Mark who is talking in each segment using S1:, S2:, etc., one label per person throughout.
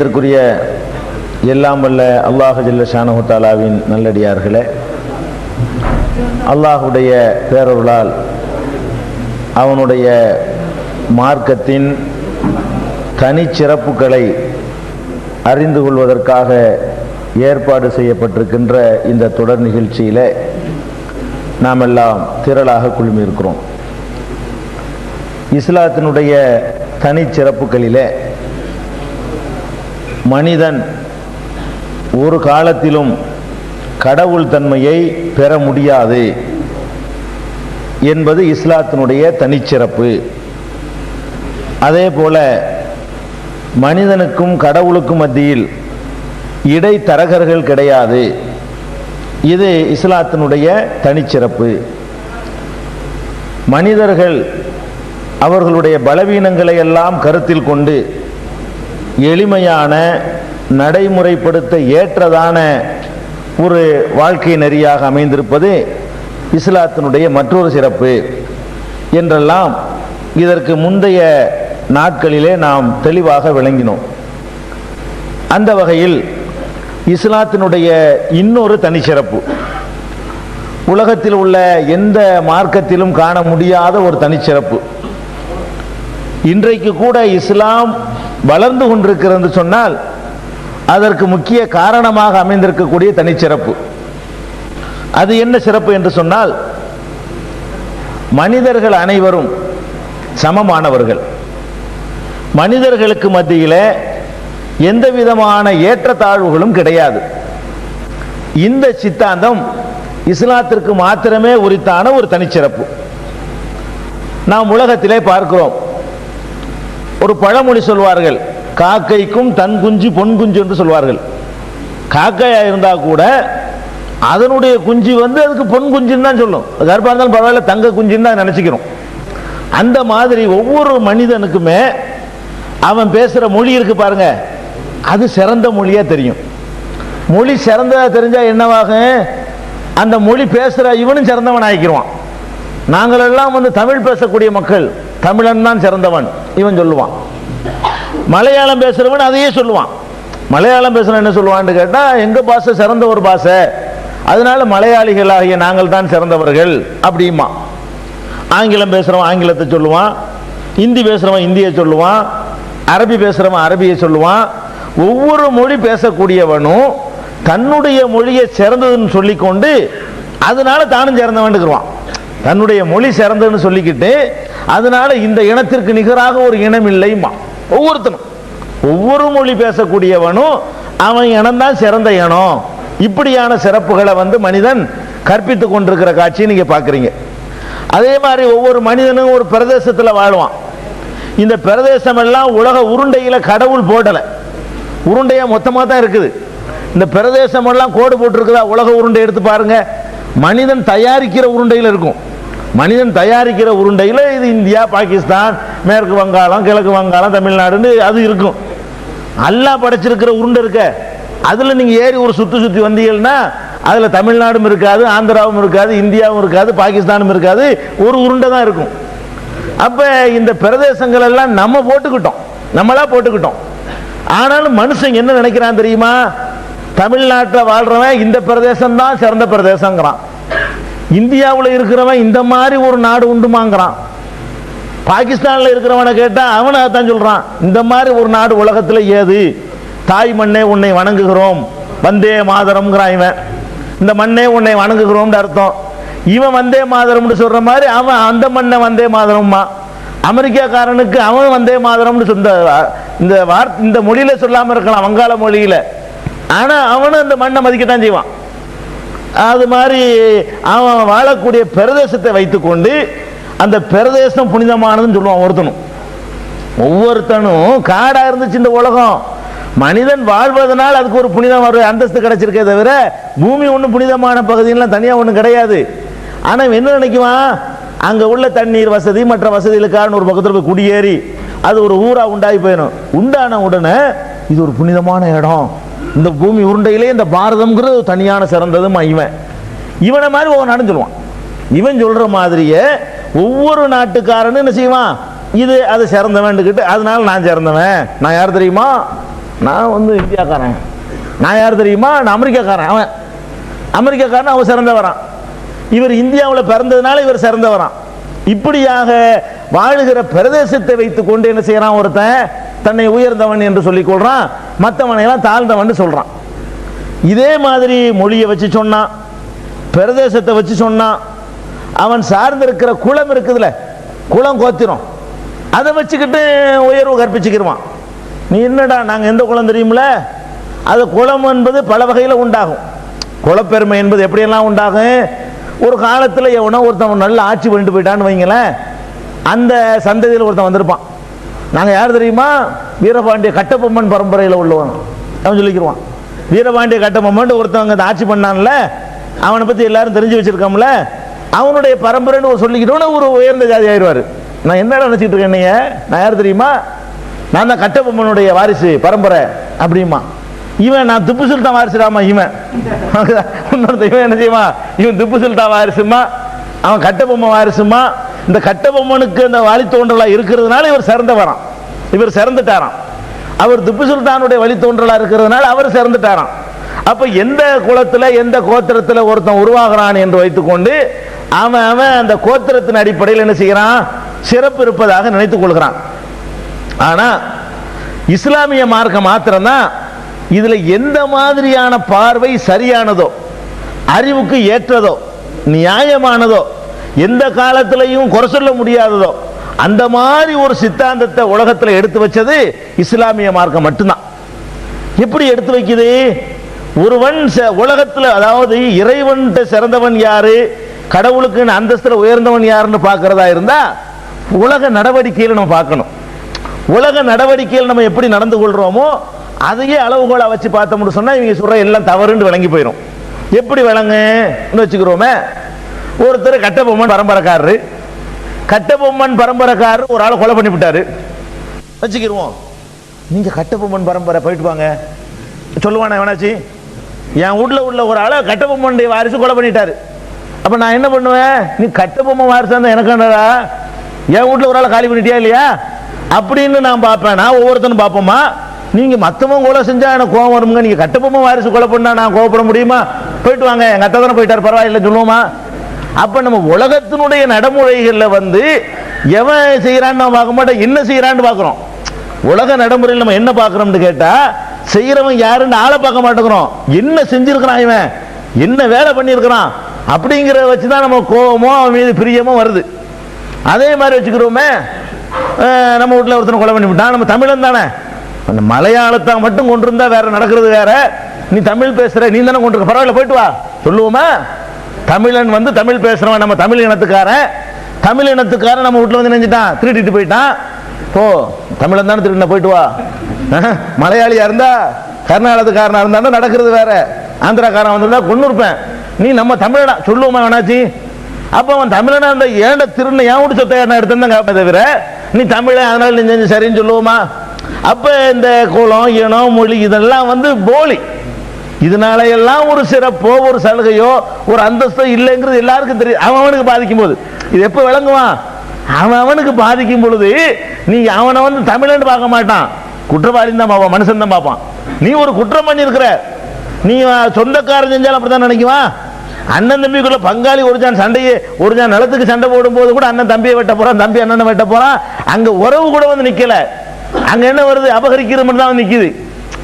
S1: கண்ணியத்திற்குரிய எல்லாம் வல்ல அல்லாஹ் ஜல்ல ஷானஹு தஆலாவின் நல்லடியார்களே, அல்லாஹுடைய பேரருளால் அவனுடைய மார்க்கத்தின் தனிச்சிறப்புகளை அறிந்து கொள்வதற்காக ஏற்பாடு செய்யப்பட்டிருக்கின்ற இந்த தொடர் நிகழ்ச்சியில் நாம் எல்லாம் திரளாக குழுமியிருக்கிறோம். இஸ்லாத்தினுடைய தனிச்சிறப்புகளிலே மனிதன் ஒரு காலத்திலும் கடவுள் தன்மையை பெற முடியாது என்பது இஸ்லாத்தினுடைய தனிச்சிறப்பு. அதே போல மனிதனுக்கும் கடவுளுக்கும் மத்தியில் இடைத்தரகர்கள் கிடையாது. இது இஸ்லாத்தினுடைய தனிச்சிறப்பு. மனிதர்கள் அவர்களுடைய பலவீனங்களை எல்லாம் கருத்தில் கொண்டு எளிமையான நடைமுறைப்படுத்த ஏற்றதான ஒரு வாழ்க்கை நெறியாக அமைந்திருப்பது இஸ்லாத்தினுடைய மற்றொரு சிறப்பு என்றெல்லாம் இதற்கு முந்தைய நாட்களிலே நாம் தெளிவாக விளங்கினோம். அந்த வகையில் இஸ்லாத்தினுடைய இன்னொரு தனிச்சிறப்பு, உலகத்தில் உள்ள எந்த மார்க்கத்திலும் காண முடியாத ஒரு தனிச்சிறப்பு. இன்றைக்கு கூட இஸ்லாம் வளர்ந்து கொண்டிருக்கிறது சொன்னால் அதற்கு முக்கிய காரணமாக அமைந்திருக்கக்கூடிய தனிச்சிறப்பு. அது என்ன சிறப்பு என்று சொன்னால், மனிதர்கள் அனைவரும் சமமானவர்கள். மனிதர்களுக்கு மத்தியில் எந்த விதமான ஏற்றத்தாழ்வுகளும் கிடையாது. இந்த சித்தாந்தம் இஸ்லாத்திற்கு மாத்திரமே உரித்தான ஒரு தனிச்சிறப்பு. நாம் உலகத்திலே பார்க்கிறோம், ஒரு பழமொழி சொல்வார்கள், காக்கைக்கும் தன் குஞ்சு பொன் குஞ்சு என்று சொல்வார்கள். காக்கையா இருந்தா கூட அதனுடைய குஞ்சு அதுக்கு பொன் குஞ்சுன்னு தான் சொல்லும். கருப்பா இருந்தாலும் பரவாயில்ல, தங்க குஞ்சுன்னு தான் நினைச்சுக்கிறோம். அந்த மாதிரி ஒவ்வொரு மனிதனுக்குமே அவன் பேசுற மொழி இருக்கு பாருங்க, அது சிறந்த மொழியா தெரியும். மொழி சிறந்ததா தெரிஞ்சா என்னவாகும், அந்த மொழி பேசுற இவனும் சிறந்தவன் ஆகிக்கிறான். நாங்கள் எல்லாம் தமிழ் பேசக்கூடிய மக்கள், தமிழன் தான் சிறந்தவன் இவன் சொல்லுவான். மலையாளம் பேசுறவன் அதையே சொல்லுவான். மலையாளம் பேசுறவன் என்ன சொல்லுவான்னு கேட்டா, எங்க பாஷை சிறந்த ஒரு பாஷை, அதனால மலையாளிகளாகிய நாங்கள் தான் சிறந்தவர்கள் அப்படிமா. ஆங்கிலம் பேசுறவன் ஆங்கிலத்தை சொல்லுவான், இந்தி பேசுறவன் இந்தியை சொல்லுவான், அரபி பேசுறவன் அரபியை சொல்லுவான். ஒவ்வொரு மொழி பேசக்கூடியவனும் தன்னுடைய மொழியை சிறந்ததுன்னு சொல்லிக்கொண்டு அதனால தானும் சிறந்தவன்டுக்குருவான். தன்னுடைய மொழி சிறந்ததுன்னு சொல்லிக்கிட்டு அதனால இந்த இனத்திற்கு நிகராக ஒரு இனம் இல்லைமா. ஒவ்வொருத்தனும் ஒவ்வொரு மொழி பேசக்கூடியவனும் அவன் இனம்தான் சிறந்த இனம். இப்படியான சிறப்புகளை மனிதன் கற்பித்து கொண்டிருக்கிற காட்சியை நீங்க பாக்குறீங்க. அதே மாதிரி ஒவ்வொரு மனிதனும் ஒரு பிரதேசத்தில் வாழ்வான். இந்த பிரதேசம் எல்லாம் உலக உருண்டையில கடவுள் போடல, உருண்டையா மொத்தமா தான் இருக்குது. இந்த பிரதேசம் எல்லாம் கோடு போட்டிருக்குதா? உலக உருண்டை எடுத்து பாருங்க, மனிதன் தயாரிக்கிற உருண்டையில் இருக்கும். மனிதன் தயாரிக்கிற உருண்டையில் இது இந்தியா, பாகிஸ்தான், மேற்கு வங்காளம், கிழக்கு வங்காளம், தமிழ்நாடுன்னு அது இருக்கும். அல்லாஹ் படைச்சிருக்கிற உருண்டை இருக்க, அதுல நீங்க ஏறி ஒரு சுத்தி வந்தீங்கன்னா அதுல தமிழ்நாடும் இருக்காது, ஆந்திராவும் இருக்காது, இந்தியாவும் இருக்காது, பாகிஸ்தானும் இருக்காது, ஒரு உருண்டை தான் இருக்கும். அப்ப இந்த பிரதேசங்கள் எல்லாம் நம்ம போட்டுக்கிட்டோம், நம்மளா போட்டுக்கிட்டோம். ஆனாலும் மனுஷன் என்ன நினைக்கிறான் தெரியுமா? தமிழ்நாட்டில் வாழ்றவன் இந்த பிரதேசம் தான் சிறந்த பிரதேசங்கிறான், இந்தியாவில் இருக்கிறவன் இந்த மாதிரி ஒரு நாடு உண்டுமாங்கிறான், பாகிஸ்தானில் இருக்கிறவனை கேட்டா அவனை அதான் சொல்றான், இந்த மாதிரி ஒரு நாடு உலகத்தில் ஏது, தாய் மண்ணே உன்னை வணங்குகிறோம் வந்தே மாதரம்ங்கிறான் இவன். இந்த மண்ணே உன்னை வணங்குகிறோம் அர்த்தம். இவன் வந்தே மாதரம்னு சொல்ற மாதிரி அவன் அந்த மண்ணை வந்தே மாதரம்மா. அமெரிக்காக்காரனுக்கு அவன் வந்தே மாதரம்னு இந்த மொழியில சொல்லாம இருக்கலாம், வங்காள மொழியில, ஆனா அவனும் அந்த மண்ணை மதிக்கத்தான் செய்வான். அது மாதிரி அவன் வாழக்கூடிய பிரதேசத்தை வைத்துக்கொண்டு அந்த பிரதேசம் புனிதமானதுன்னு சொல்லுவான் ஒருத்தனும். ஒவ்வொருத்தனும் காடா இருந்துச்சு இந்த உலகம், மனிதன் வாழ்வதனால் அதுக்கு ஒரு புனிதம் ஒரு அந்தஸ்து கிடைச்சிருக்கே தவிர பூமி ஒன்றும் புனிதமான பகுதியெல்லாம் தனியா ஒன்றும் கிடையாது. ஆனா என்ன நினைக்குவான், அங்க உள்ள தண்ணீர் வசதி மற்ற வசதிகளுக்கான ஒரு பக்கத்தில் போய் குடியேறி அது ஒரு ஊரா உண்டாகி போயிடும். உண்டான உடனே இது ஒரு புனிதமான இடம், இந்த பூமி உருண்டையிலே இந்த பாரதம்ங்கிறது தனியான சிறந்ததும் இவனை மாதிரி ஒவ்வொரு நாடும் சொல்லுவான். இவன் சொல்ற மாதிரியே ஒவ்வொரு நாட்டுக்காரனும் என்ன செய்வான், இது அது சிறந்தவன் கிட்ட, அதனால நான் சிறந்தவன். நான் யார் தெரியுமா, நான் வந்து இந்தியாக்காரன், நான் யார் தெரியுமா, நான் அமெரிக்காக்காரன். அவன் அமெரிக்காக்காரன், அவன் சிறந்த வரான். இவர் இந்தியாவில் பிறந்ததுனால இவர் சிறந்த வரான். இப்படியாக வாழுகிற பிரதேசத்தை வைத்துக் கொண்டு என்ன செய்யறான், ஒருத்தன் தன்னை உயர்ந்தவன் என்று சொல்லிக் கொள்றான், மற்றவனை எல்லாம் தாழ்ந்தவன் சொல்றான். இதே மாதிரி மொழியை வச்சு சொன்னான், பிரதேசத்தை வச்சு சொன்னான், அவன் சார்ந்திருக்கிற குலம் இருக்குதுல, குலம் கோத்திரம், அதை வச்சுக்கிட்டு உயர்வு கற்பிச்சுக்கிடுவான். நீ என்னடா நாங்க எந்த குலம் தெரியுமில, அது குலம் என்பது பல வகையில் உண்டாகும். குலப்பெருமை என்பது எப்படியெல்லாம் உண்டாகும், ஒரு காலத்தில் எவனோ ஒருத்தன் நல்ல ஆட்சி பண்ணிட்டு போயிட்டான்னு வைங்களேன், அந்த சந்ததியில் ஒருத்தன் வந்திருப்பான். நாங்கள் யார் தெரியுமா, வீரபாண்டிய கட்டபொம்மன் பரம்பரையில் உள்ளவன் அவன் சொல்லிக்கிடுவான். வீரபாண்டிய கட்டபொம்மன் ஒருத்தவங்க ஆட்சி பண்ணான்ல, அவனை பற்றி எல்லாரும் தெரிஞ்சு வச்சிருக்கோம்ல, அவனுடைய பரம்பரைன்னு ஒரு சொல்லிக்கிட்டோன்னு ஒரு உயர்ந்த ஜாதி ஆயிடுவார். நான் என்ன நினச்சிட்டு இருக்கேன், என்னைய நான் யார் தெரியுமா, நான் தான் கட்டபொம்மனுடைய வாரிசு பரம்பரை அப்படிமா. இவன் நான் திப்பு சுல்தான் வாரிசுடாமா, இவன் இன்னொருத்த இவன் என்ன செய்யுமா, இவன் திப்பு சுல்தான் வாரிசுமா, அவன் கட்டபொம்மன் வாரிசுமா. இந்த கட்டபொம்மனுக்கு அந்த வழித்தோன்றலா இருக்கிறதுனால இவர் சிறந்த வரான், இவர் சிறந்துட்டாராம். அவர் திப்பு சுல்தானுடைய வழித்தோன்றலா இருக்கிறதுனால அவர் சிறந்துட்டாராம். அப்ப எந்த குலத்துல எந்த கோத்திரத்தில் ஒருத்தன் உருவாகிறான் என்று வைத்துக்கொண்டு அவன் அவன் அந்த கோத்திரத்தின் அடிப்படையில் என்ன செய்கிறான், சிறப்பு இருப்பதாக நினைத்துக் கொள்கிறான். ஆனா இஸ்லாமிய மார்க்கம் மாத்திரம்தான் இதுல எந்த மாதிரியான பார்வை சரியானதோ, அறிவுக்கு ஏற்றதோ, நியாயமானதோ, எந்த காலத்திலையும் குறை சொல்ல முடியாததோ, அந்த மாதிரி ஒரு சித்தாந்தத்தை உலகத்தில் எடுத்து வச்சது இஸ்லாமிய மார்க்கம் மட்டும்தான். எப்படி எடுத்து வைக்குது, ஒருவன் உலகத்தில், அதாவது இறைவன் சிறந்தவன் யாரு, கடவுளுக்கு அந்தஸ்துல உயர்ந்தவன் யாருன்னு பார்க்கிறதா இருந்தா உலக நடவடிக்கையில் நம்ம பார்க்கணும். உலக நடவடிக்கையில் நம்ம எப்படி நடந்து கொள்றோமோ அதையே அளவுகோலா வச்சு பார்த்தோம்னு சொன்னா இவங்க சொல்ற எல்லாம் தவறுன்னு விளங்கி போயிடும். எப்படி விளங்குன்னு வச்சுக்கிறோமே, ஒருத்தர் கட்டபொம்மன் பரம்பரைக்காரரு, கட்டபொம்மன் பரம்பரைக்காரர் ஒரு ஆளை கொலை பண்ணி விட்டாரு வச்சுக்கிருவோம். நீங்க கட்டபொம்மன் பரம்பரை போயிட்டு வாங்க சொல்லுவானே எவனாச்சு, என் வீட்டில் உள்ள ஒரு ஆளை கட்டபொம்மனுடைய வாரிசு கொலை பண்ணிட்டாரு. அப்ப நான் என்ன பண்ணுவேன், நீ கட்டபொம்மன் வாரிசா இருந்தா எனக்கு என்னடா, என் வீட்டில் ஒரு ஆளை காலி பண்ணிட்டியா இல்லையா அப்படின்னு நான் பார்ப்பேன். நான் ஒவ்வொருத்தனும் பார்ப்போமா, நீங்க மத்தவங்க கொலை செஞ்சா எனக்கு கோவம் வருங்க, நீங்க கட்டபொம்மன் வாரிசு கொலை பண்ணா நான் கோவப்பட முடியுமா, போயிட்டு வாங்க எங்க அத்தை தானே போயிட்டாரு பரவாயில்ல சொல்லுவோமா. அப்ப நம்ம உலகத்தினுடைய நடைமுறைகள்ல வந்து எவன் செய்யறான்னு நான் பார்க்க மாட்டோம், என்ன செய்யறான்னு பார்க்கிறோம். உலக நடைமுறையில் நம்ம என்ன பார்க்கிறோம்னு கேட்டா, செய்யறவன் யாருன்னு ஆளை பார்க்க மாட்டேங்கிறோம், என்ன செஞ்சிருக்கிறான் இவன், என்ன வேலை பண்ணியிருக்கிறான் அப்படிங்கிறத வச்சுதான் நம்ம கோபமோ அவன் மீது பிரியமோ வருது. அதே மாதிரி வச்சுக்கிறோமே, நம்ம வீட்டில் ஒருத்தனை கொலை பண்ணி விட்டான், நம்ம தமிழன் தானே, அந்த மலையாளத்தை மட்டும் கொண்டிருந்தா வேற நடக்கிறது வேற, நீ தமிழ் பேசுற நீ தானே கொண்டிருக்க பரவாயில்ல போயிட்டு வா சொல்லுவோமா. தமிழன் வந்து தமிழ் பேசுறவன், நம்ம தமிழ் இனத்துக்காரன், தமிழ் இனத்துக்காரன் நம்ம வீட்டில் வந்து நினைஞ்சிட்டான், திருட்டிட்டு போயிட்டான், போ தமிழன் தானே திருடின போயிட்டு வா. மலையாளியா இருந்தா கர்நாடகத்துக்காரனா இருந்தா நடக்கிறது வேற, ஆந்திராக்காரன் வந்திருந்தா கொண்டு இருப்பேன், நீ நம்ம தமிழனா சொல்லுவோமா வேணாச்சி. அப்ப அவன் தமிழனா இருந்தா ஏண்ட திருண்ண என் வீட்டு சொத்தை நான் எடுத்திருந்தேன் கேட்பேன் தவிர நீ தமிழன் அதனால நீ செஞ்சு சரின்னு சொல்லுவோமா. அப்ப இந்த குலம் இனம் மொழி இதெல்லாம் வந்து போலி, இதனால எல்லாம் ஒரு சிறப்போ ஒரு சலுகையோ ஒரு அந்தஸ்தோ இல்லைங்கிறது எல்லாருக்கும் தெரியும். அவனுக்கு பாதிக்கும் போது இது எப்ப விளங்குவான், அவனுக்கு பாதிக்கும் பொழுது நீ அவனை வந்து தமிழன் பார்க்க மாட்டான், குற்றவாளின்னு தான் பார்ப்பான், மனுஷன் தான் பார்ப்பான். நீ ஒரு குற்றம் பண்ணிருக்கிற, நீ சொந்தக்காரன் செஞ்சாலும் அப்படித்தான் நினைக்குவான். அண்ணன் தம்பிக்குள்ள பங்காளி ஒரு ஜான் சண்டையே, ஒரு ஜான் நிலத்துக்கு சண்டை போடும் போது கூட அண்ணன் தம்பியை வெட்ட போறான், தம்பி அண்ணனை வெட்ட போறான், அங்க உறவு கூட வந்து நிக்கல, அங்க என்ன வருது, அபகரிக்கிற மட்டும் தான் நிக்குது,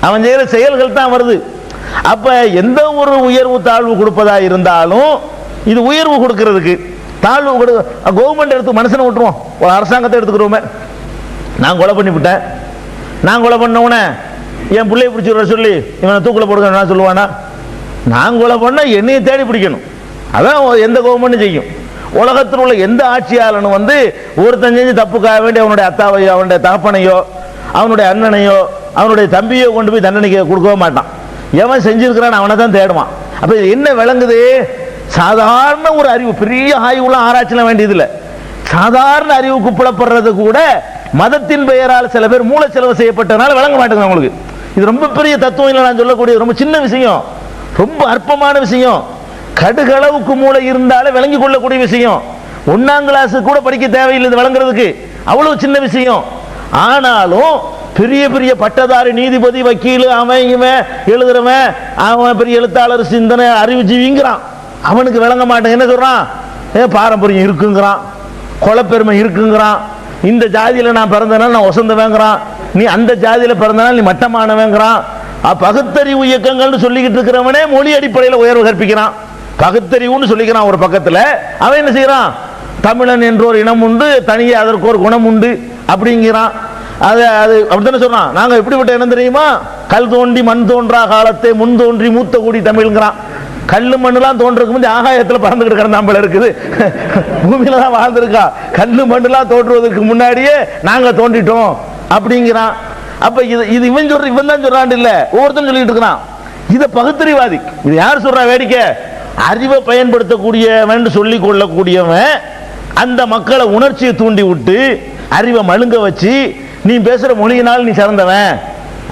S1: அவன் செய்யற செயல்கள் தான் வருது. அப்ப எந்த ஒரு உயர்வு தாழ்வு கொடுப்பதா இருந்தாலும் இது உயர்வு கொடுக்கிறதுக்கு தாழ்வு கவர்மெண்ட் எடுத்து மனுஷனை விட்டுருவோம், ஒரு அரசாங்கத்தை எடுத்துக்கிறோமே, நான் கொலை பண்ணி விட்டேன், நான் கொலை பண்ண உடனே என் பிள்ளைய பிடிச்சி வர சொல்லி இவனை தூக்கில் போடுங்க சொல்லுவானா, நான் கொலை பண்ண என்னையை தேடி பிடிக்கணும், அதான் எந்த கவர்மெண்ட்டும் செய்யும். உலகத்தில் உள்ள எந்த ஆட்சியாளனும் வந்து ஒருத்தன் செஞ்சு தப்புக்காக வேண்டிய அவனுடைய அத்தாவையோ அவனுடைய தகப்பனையோ அவனுடைய அண்ணனையோ அவனுடைய தம்பியோ கொண்டு போய் தண்டனைக்கு கொடுக்கவே மாட்டான், எவன் செஞ்சிருக்கிறான் அவனை தான் தேடுவான். அப்ப என்ன விளங்குது, சாதாரண ஒரு அறிவு, பெரிய ஆய்வுலாம் ஆராய்ச்சிலாம் வேண்டியதில்லை, சாதாரண அறிவுக்கு புலப்படுறது கூட மதத்தின் பெயரால் சில பேர் மூளை செலவு செய்யப்பட்டனால விளங்க மாட்டேங்குது அவங்களுக்கு. இது ரொம்ப பெரிய தத்துவம் இல்லை, நான் சொல்லக்கூடிய ரொம்ப சின்ன விஷயம், ரொம்ப அற்பமான விஷயம், கடுகளவுக்கு மூளை இருந்தாலே விளங்கி கொள்ளக்கூடிய விஷயம், 1ஆம் கிளாஸ் கூட படிக்க தேவையில்லை இது விளங்குறதுக்கு, அவ்வளவு சின்ன விஷயம். ஆனாலும் பெரிய பெரிய பட்டதாரி நீதிபதி வக்கீல் அவன் இவன் எழுதுறவன் அவன் பெரிய எழுத்தாளர் சிந்தனை அறிவுஜீவிங்கிறான். அவனுக்கு விளங்க மாட்டேங்க என்ன சொல்றான், பாரம்பரியம் இருக்குங்கிறான், கொலப்பெருமை இருக்குங்கிறான், இந்த ஜாதியில நான் பிறந்தனால நான் வசந்தவேங்கிறான், நீ அந்த ஜாதியில பிறந்தனால நீ மட்டமானவேங்கிறான். பகுத்தறிவு இயக்கங்கள்னு சொல்லிக்கிட்டு இருக்கிறவனே மொழி அடிப்படையில் உயர்வு கற்பிக்கிறான். பகுத்தறிவுன்னு சொல்லிக்கிறான் ஒரு பக்கத்தில். அவன் என்ன செய்யறான், தமிழன் என்ற ஒரு இனம் உண்டு, தனியே அதற்கு ஒரு குணம் உண்டு அப்படிங்கிறான். அது அப்படித்தானே சொல்றான். நாங்க எப்படிப்பட்ட இனம் தெரியுமா, கல் தோண்டி மண் தோன்றா காலத்தை முன் தோன்றி மூத்த கூடி தமிழ்ங்கிறான். கல்லு மண்ணுலாம் தோன்றதுக்கு முந்தைய ஆகாயத்தில் பறந்துகிட்டு கிடந்தாம்பல இருக்குது, பூமியில தான் வாழ்ந்திருக்கா. கல்லு மண்ணுலாம் தோன்றுவதற்கு முன்னாடியே நாங்க தோண்டிட்டோம் அப்படிங்கிறான். அப்ப இது இவன் சொல்ற, இவன் தான் சொல்றான் இல்ல, ஒவ்வொருத்தரும் சொல்லிட்டு இருக்கிறான். இதை பகுத்தறிவாதி. இது யார் சொல்றா வேடிக்கை, அறிவை பயன்படுத்தக்கூடியவன் சொல்லிக் கொள்ளக்கூடியவன் அந்த மக்களை உணர்ச்சியை தூண்டி விட்டு அறிவை மழுங்க வச்சு நீ பேசுற மொழியினால் நீ சிறந்தவன்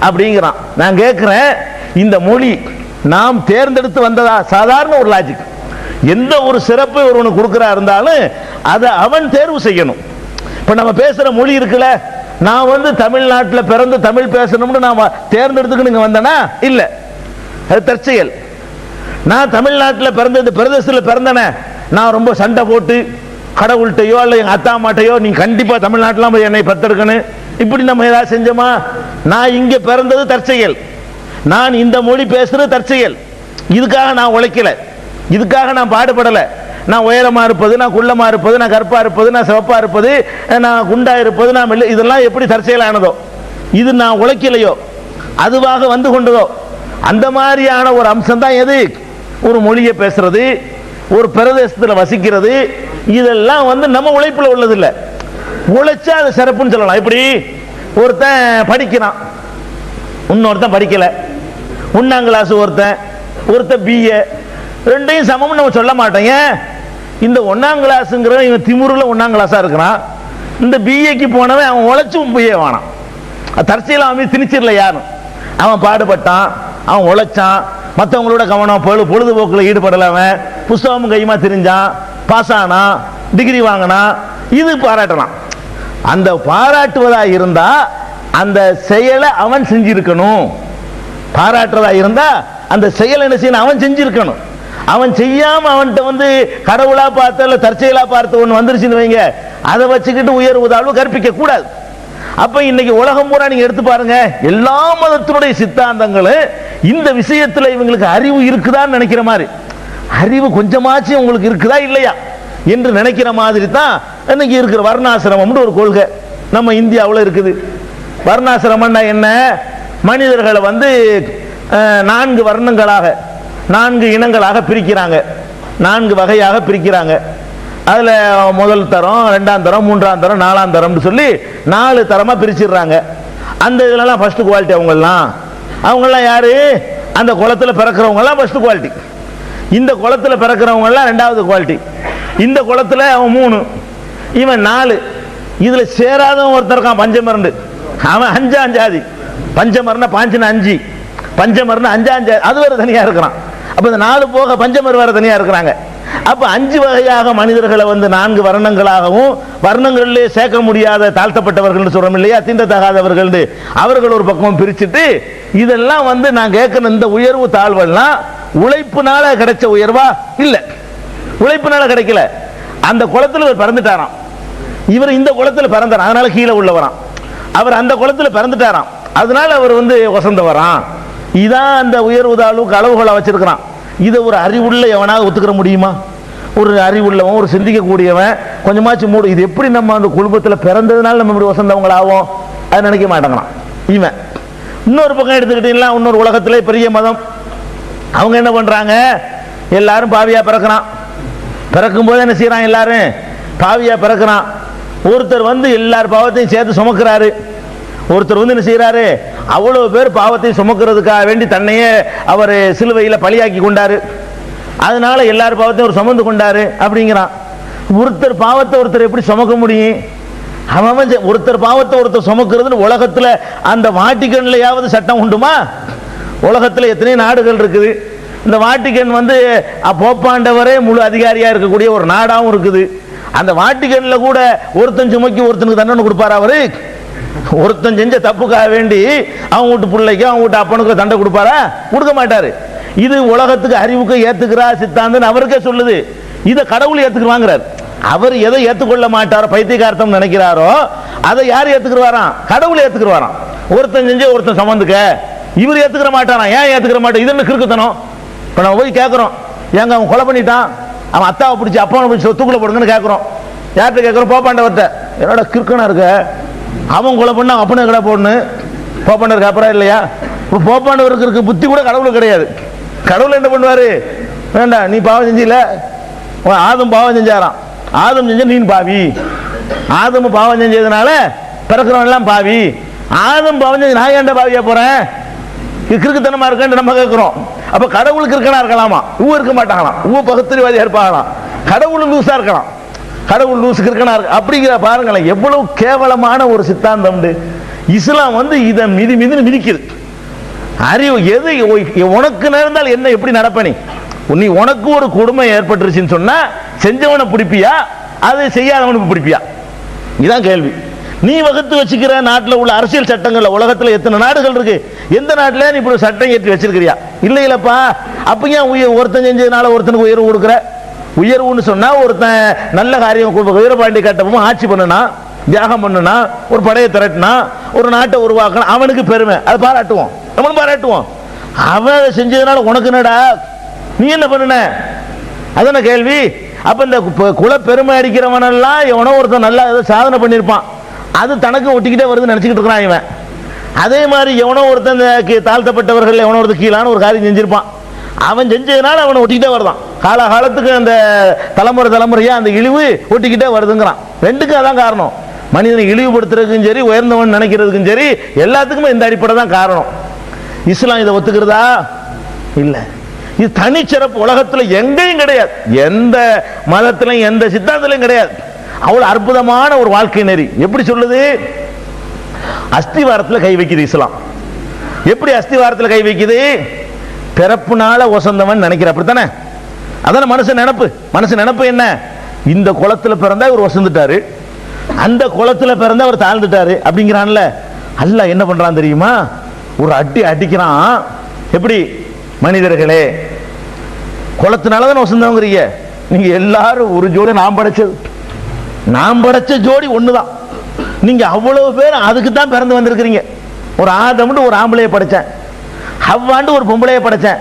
S1: அப்படிங்கிறான். நான் கேட்கிறேன், இந்த மொழி நாம் தேர்ந்தெடுத்து வந்ததா? சாதாரண ஒரு லாஜிக். எந்த ஒரு சிறப்பை ஒருவனுக்கு கொடுக்கிறா இருந்தாலும் அதை அவன் தேர்வு செய்யணும். இப்ப நம்ம பேசுற மொழி இருக்குல்ல, நான் வந்து தமிழ்நாட்டில் பிறந்து தமிழ் பேசணும்னு நான் தேர்ந்தெடுத்துக்கு வந்தேனா? இல்ல, அது தற்செயல். நான் தமிழ்நாட்டில் பிறந்த இந்த பிரதேசத்தில் பிறந்தனே, நான் ரொம்ப சண்டை போட்டு கடவுள்கிட்டையோ அல்ல எங்க அத்தா மாட்டையோ நீ கண்டிப்பா தமிழ்நாட்டில் போய் என்னை பத்தெடுக்கணும் இப்படி நம்ம ஏதாவது செஞ்சோமா? நான் இங்க பிறந்தது தற்செயல், நான் இந்த மொழி பேசுறது தற்செயல். இதுக்காக நான் உழைக்கல, இதுக்காக நான் பாடுபடல. நான் உயரமா இருப்பது, நான் குள்ளமா இருப்பது, நான் கருப்பா இருப்பது, நான் சிவப்பா இருப்பது, நான் குண்டா இருப்பது, நான் இதெல்லாம் எப்படி தற்செயலானதோ, இது நான் உழைக்கலையோ அதுவாக வந்து கொண்டதோ, அந்த மாதிரியான ஒரு அம்சம் தான் எது, ஒரு மொழியை பேசுறது, ஒரு பிரதேசத்தில் வசிக்கிறது. இதெல்லாம் வந்து நம்ம உழைப்புல உள்ளது இல்லை. உழைச்சா அது சிறப்புன்னு சொல்லலாம். இப்படி ஒருத்தன் படிக்கிறான், இன்னொருத்தன் படிக்கல. 1ஆம் கிளாஸ் ஒருத்தன் பிஏ, ரெண்டையும் சமம் நம்ம சொல்ல மாட்டோங்க. இந்த 1ஆம் கிளாஸ்ங்கிற இவன் திமுருல 1ஆம் கிளாஸா இருக்கிறான். இந்த பிஏக்கு போனவன் அவன் உழைச்சும் பிஏ வானான். தற்செயல அவன் திணிச்சிடல யாரும். அவன் பாடுபட்டான், அவன் உழைச்சான், மற்றவங்களோட கவனம் பொழுதுபோக்கில் ஈடுபடலவன், புஸ்தகமும் கையுமா தெரிஞ்சான், பாஸ் ஆனா, டிகிரி வாங்கினா, இது பாராட்டலாம். அந்த பாராட்டுவதா இருந்தா அந்த செயலை அவன் செஞ்சிருக்கணும். பாராட்டுறதா இருந்தா அந்த செயல் என்ன செய்யணும், அவன் செஞ்சிருக்கணும். அவன் செய்யாம அவன்கிட்ட வந்து கடவுளா பார்த்த இல்ல தற்செயலா பார்த்த ஒன்று வந்துருச்சுன்னு வைங்க, அதை வச்சுக்கிட்டு உயர்வு தாழ்வு கற்பிக்க கூடாது. அப்ப இன்னைக்கு உலகம் பூரா நீங்க எடுத்து பாருங்க, எல்லா மதத்தினுடைய சித்தாந்தங்களும் இந்த விஷயத்துல இவங்களுக்கு அறிவு இருக்குதான்னு நினைக்கிற மாதிரி, அறிவு கொஞ்சமாச்சும் உங்களுக்கு இருக்குதா இல்லையா என்று நினைக்கிற மாதிரி தான் இன்னைக்கு இருக்கிற வர்ணாசிரமம்னு ஒரு கொள்கை நம்ம இந்தியாவில் இருக்குது. வர்ணாசிரமம்னா என்ன, மனிதர்களை வந்து 4 வர்ணங்களாக 4 இனங்களாக பிரிக்கிறாங்க, 4 வகையாக பிரிக்கிறாங்க. அதுல முதல் தரம், 2ஆம் தரம், 3ஆம் தரம், 4ஆம் தரம் சொல்லி 4 தரமா பிரிச்சிடுறாங்க. அந்த இதுலலாம் ஃபர்ஸ்ட் குவாலிட்டி அவங்கெல்லாம் யாரு, அந்த குளத்துல பிறக்கிறவங்க எல்லாம் ஃபர்ஸ்ட் குவாலிட்டி, இந்த குளத்துல பிறக்கிறவங்க எல்லாம் 2வது குவாலிட்டி, இந்த குளத்துல அவன் 3 இவன் 4. இதுல சேராதவன் ஒருத்தர் இருக்கான் பஞ்சமரண்டு, அவன் 5ஆம் ஜாதி. பஞ்சமரன 5 பஞ்சமரன 5ஆம் ஜாதி, அது வேற தனியா இருக்கிறான். அப்ப இந்த 4 போக பஞ்சமர் வேற தனியா இருக்கிறாங்க. அப்ப 5 வகையாக மனிதர்களை வந்து 4 வர்ணங்களாகவும், வர்ணங்களிலே சேர்க்க முடியாத தாழ்த்தப்பட்டவர்கள் சொல்றோம் இல்லையா, தீண்டத்தகாதவர்கள், அவர்கள் ஒரு பக்கம் பிரிச்சுட்டு, இதெல்லாம் வந்து நான் கேட்கிற இந்த உயர்வு தாழ்வெல்லாம் உழைப்புனால கிடைச்ச உயர்வா இல்ல, உழைப்புனால கிடைக்கல. அந்த குளத்துல இவர் பிறந்துட்டாராம், இவர் இந்த குளத்துல பிறந்தாராம், அதனால கீழே உள்ளவராம். அவர் அந்த குளத்துல பிறந்துட்டாராம், அதனால அவர் வந்து வசந்த வரான். இதான் அந்த உயர்வு தாழ்வுக்கு அளவுகளை வச்சிருக்கிறான். இதை ஒரு அறிவுள்ள எவனாக ஒத்துக்கிற முடியுமா? ஒரு அறிவுள்ளவன், ஒரு சிந்திக்கக்கூடியவன் கொஞ்சமாச்சும் மூடு, இது எப்படி நம்ம அந்த குடும்பத்தில் பிறந்ததுனால நம்ம இப்படி வசந்தவங்க ஆகும், அதை நினைக்க மாட்டேங்கிறான் இவன். இன்னொரு பக்கம் எடுத்துக்கிட்டீங்களா, இன்னொரு உலகத்திலே பெரிய மதம், அவங்க என்ன பண்றாங்க, எல்லாரும் பாவியா பிறக்கிறான். பிறக்கும் போது என்ன செய்யறான், எல்லாரும் பாவியா பிறக்கிறான். ஒருத்தர் வந்து எல்லார் பாவத்தையும் சேர்த்து சுமக்கிறாரு. ஒருத்தர் வந்து என்ன செய்யறாரு, அவ்வளவு பேர் பாவத்தை சுமக்கிறதுக்காக வேண்டி தன்னையே அவர் சிலுவையில் பலியாக்கி கொண்டாரு, அதனால எல்லார் பாவத்தையும் ஒரு சுமந்து கொண்டாரு அப்படிங்கிறான். ஒருத்தர் பாவத்தை ஒருத்தர் எப்படி சுமக்க முடியும்? அவன் ஒருத்தர் பாவத்தை ஒருத்தர் சுமக்கிறதுன்னு உலகத்துல அந்த வாட்டிக்கன்லயாவது சட்டம் உண்டுமா? உலகத்துல எத்தனை நாடுகள் இருக்குது. இந்த வாட்டிக்கன் வந்து போப்பாண்டவரே முழு அதிகாரியா இருக்கக்கூடிய ஒரு நாடாவும் இருக்குது. அந்த வாட்டிக்கன்ல கூட ஒருத்தன் சுமக்கி ஒருத்தனுக்கு தண்டனை கொடுப்பாரு அவரு? ஒருத்தன் செஞ்ச தப்புக்காக வேண்டி அவங்க வீட்டு பிள்ளைக்கு அவங்க வீட்டு அப்பனுக்கு தண்டை கொடுப்பாரா? கொடுக்க மாட்டாரு. இது உலகத்துக்கு அறிவுக்கு ஏத்துக்கிறா சித்தாந்தன் அவருக்கே சொல்லுது. இதை கடவுள் ஏத்துக்குவாங்கிறார். அவர் எதை ஏத்துக்கொள்ள மாட்டாரோ, பைத்தியகார்த்தம் நினைக்கிறாரோ அதை யார் ஏத்துக்குவாராம்? கடவுள் ஏத்துக்குவாராம். ஒருத்தன் செஞ்சு ஒருத்தன் சம்பந்துக்க இவர் ஏத்துக்கிற மாட்டாராம். ஏன் ஏத்துக்கிற மாட்டேன்? இது என்ன கிறுக்குத்தனம்? இப்ப நம்ம போய் கேட்கிறோம், ஏங்க அவன் கொலை பண்ணிட்டான், அவன் அத்தாவை பிடிச்சி அப்பாவை பிடிச்சி சொத்துக்குள்ள போடுங்கன்னு கேட்கிறோம். யார்கிட்ட கேட்கிறோம்? போப்பாண்டவர்கிட்ட. என்னோட கிறுக்கனா இருக்க, அவன் கொலை பண்ண அப்பனே கடை போடணும். போப்பாண்டவருக்கு அப்புறம் இல்லையா? இப்போ போப்பாண்டவருக்கு இருக்க புத்தி கூட கடவுளுக்கு கிடையாது. கடவுள் என்ன பண்ணுவாரு? வேண்டாம், நீ பாவம் செஞ்சில, ஆதம் பாவம் செஞ்சாராம். ஆதம் செஞ்ச நீ பாவி, ஆதம் பாவம் செஞ்சதுனால பிறக்கிறவன் எல்லாம் பாவி. ஆதம் பாவம் செஞ்சு நான் ஏன்டா பாவியா போறேன்? கிறுக்குத்தனமா இருக்கேன் நம்ம கேட்கிறோம். அப்ப கடவுளுக்கு இருக்கனா இருக்கலாமா? ஊ இருக்க மாட்டாங்களாம். ஊ பகுத்தறிவாதியா இருப்பாங்களாம். கடவுள் லூசா இருக்கலாம். கடவுள் லூசுக்கு இருக்கனா அப்படிங்கிற பாருங்களேன், எவ்வளவு கேவலமான ஒரு சித்தாந்தம். இஸ்லாம் வந்து இதை மிதி மிதின்னு மிதிக்குது. அறிவு எது உனக்கு நேர்ந்தால் என்ன எப்படி நடப்ப? நீ உனக்கு ஒரு கொடுமை ஏற்பட்டுருச்சுன்னு சொன்னா செஞ்சவனை பிடிப்பியா, அதை செய்யாதவனுக்கு பிடிப்பியா? இதுதான் கேள்வி. நீ வகுத்து வச்சுக்கிற நாட்டில் உள்ள அரசியல் சட்டங்கள்ல உலகத்தில் எத்தனை நாடுகள் இருக்கு? எந்த நாட்டில நீ இப்படி சட்டம் ஏற்றி வச்சிருக்கிறியா? இல்ல இல்லப்பா. அப்ப ஏன் ஒருத்தன் செஞ்சதுனால ஒருத்தனுக்கு உயர்வு கொடுக்குற? உயர்வுன்னு சொன்னா ஒருத்தன் நல்ல காரியம், வீரபாண்டி கட்டமும் ஆட்சி பண்ணுனா, தியாகம் பண்ணுனா, ஒரு படையை திரட்டினா, ஒரு நாட்டை உருவாக்கணும், அவனுக்கு பெருமை, அதை பாராட்டுவோம், நம்மளும் பாராட்டுவோம். அவன் செஞ்சதுனால உனக்கு என்னடா? நீ என்ன பண்ணுன? அதான கேள்வி. அப்ப இந்த குல பெருமை அடிக்கிறவனெல்லாம் எவனோ ஒருத்தன் நல்லா ஏதோ சாதனை பண்ணியிருப்பான், அது தனக்கு ஒட்டிக்கிட்டே வருதுன்னு நினைச்சுக்கிட்டு இருக்கிறான் இவன். அதே மாதிரி எவனோ ஒருத்தன் தாழ்த்தப்பட்டவர்கள் எவனோ ஒருத்தர் கீழான ஒரு காரியம் செஞ்சிருப்பான், அவன் செஞ்சதுனால அவனை ஒட்டிக்கிட்டே வருதான். காலகாலத்துக்கு அந்த தலைமுறை தலைமுறையா அந்த இழிவு ஒட்டிக்கிட்டே வருதுங்கிறான். ரெண்டுக்கும் அதான் காரணம். மனிதனை இழிவுபடுத்துறதுக்கும் சரி, உயர்ந்தவன் நினைக்கிறதுக்கும் சரி, எல்லாத்துக்குமே இந்த அடிப்படை தான் காரணம். இஸ்லாம் இதை ஒத்துக்கிறதா? இல்ல. இது தனிச்சிறப்பு உலகத்தில் எங்கேயும் கிடையாது, எந்த மதத்திலையும் எந்த சித்தாந்தத்திலையும் கிடையாது. அவ்வளவு அற்புதமான ஒரு வாழ்க்கை நெறி. எப்படி சொல்லுது? அஸ்திவாரத்தில் கை வைக்குது இஸ்லாம். எப்படி அஸ்திவாரத்தில் கை வைக்குது? பிறப்புனால வசந்தவன் நினைக்கிற, அப்படித்தானே? அதான மனுஷன் நினைப்பு. மனுஷன் நினைப்பு என்ன? இந்த குளத்தில் பிறந்தா இவர் வசந்துட்டாரு, அந்த குளத்தில் பிறந்தா அவர் தாழ்ந்துட்டாரு அப்படிங்கிறான்ல. அல்லாஹ் என்ன பண்றான் தெரியுமா? ஒரு அடி அடிக்கிறான். எப்படி? மனிதர்களே, குளத்தினாலதான் வசந்தவங்கிறீங்க. நீங்க எல்லாரும் ஒரு ஜோடி, நான் படைச்ச ஜோடி ஒண்ணுதான். நீங்க அவ்வளவு பேர் அதுக்கு தான் பிறந்து வந்திருக்கிறீங்க. ஒரு ஆதம்னு ஒரு ஆம்பளையை படைச்சேன், ஹவ்வாண்டு ஒரு பொம்பளையை படைச்சேன்.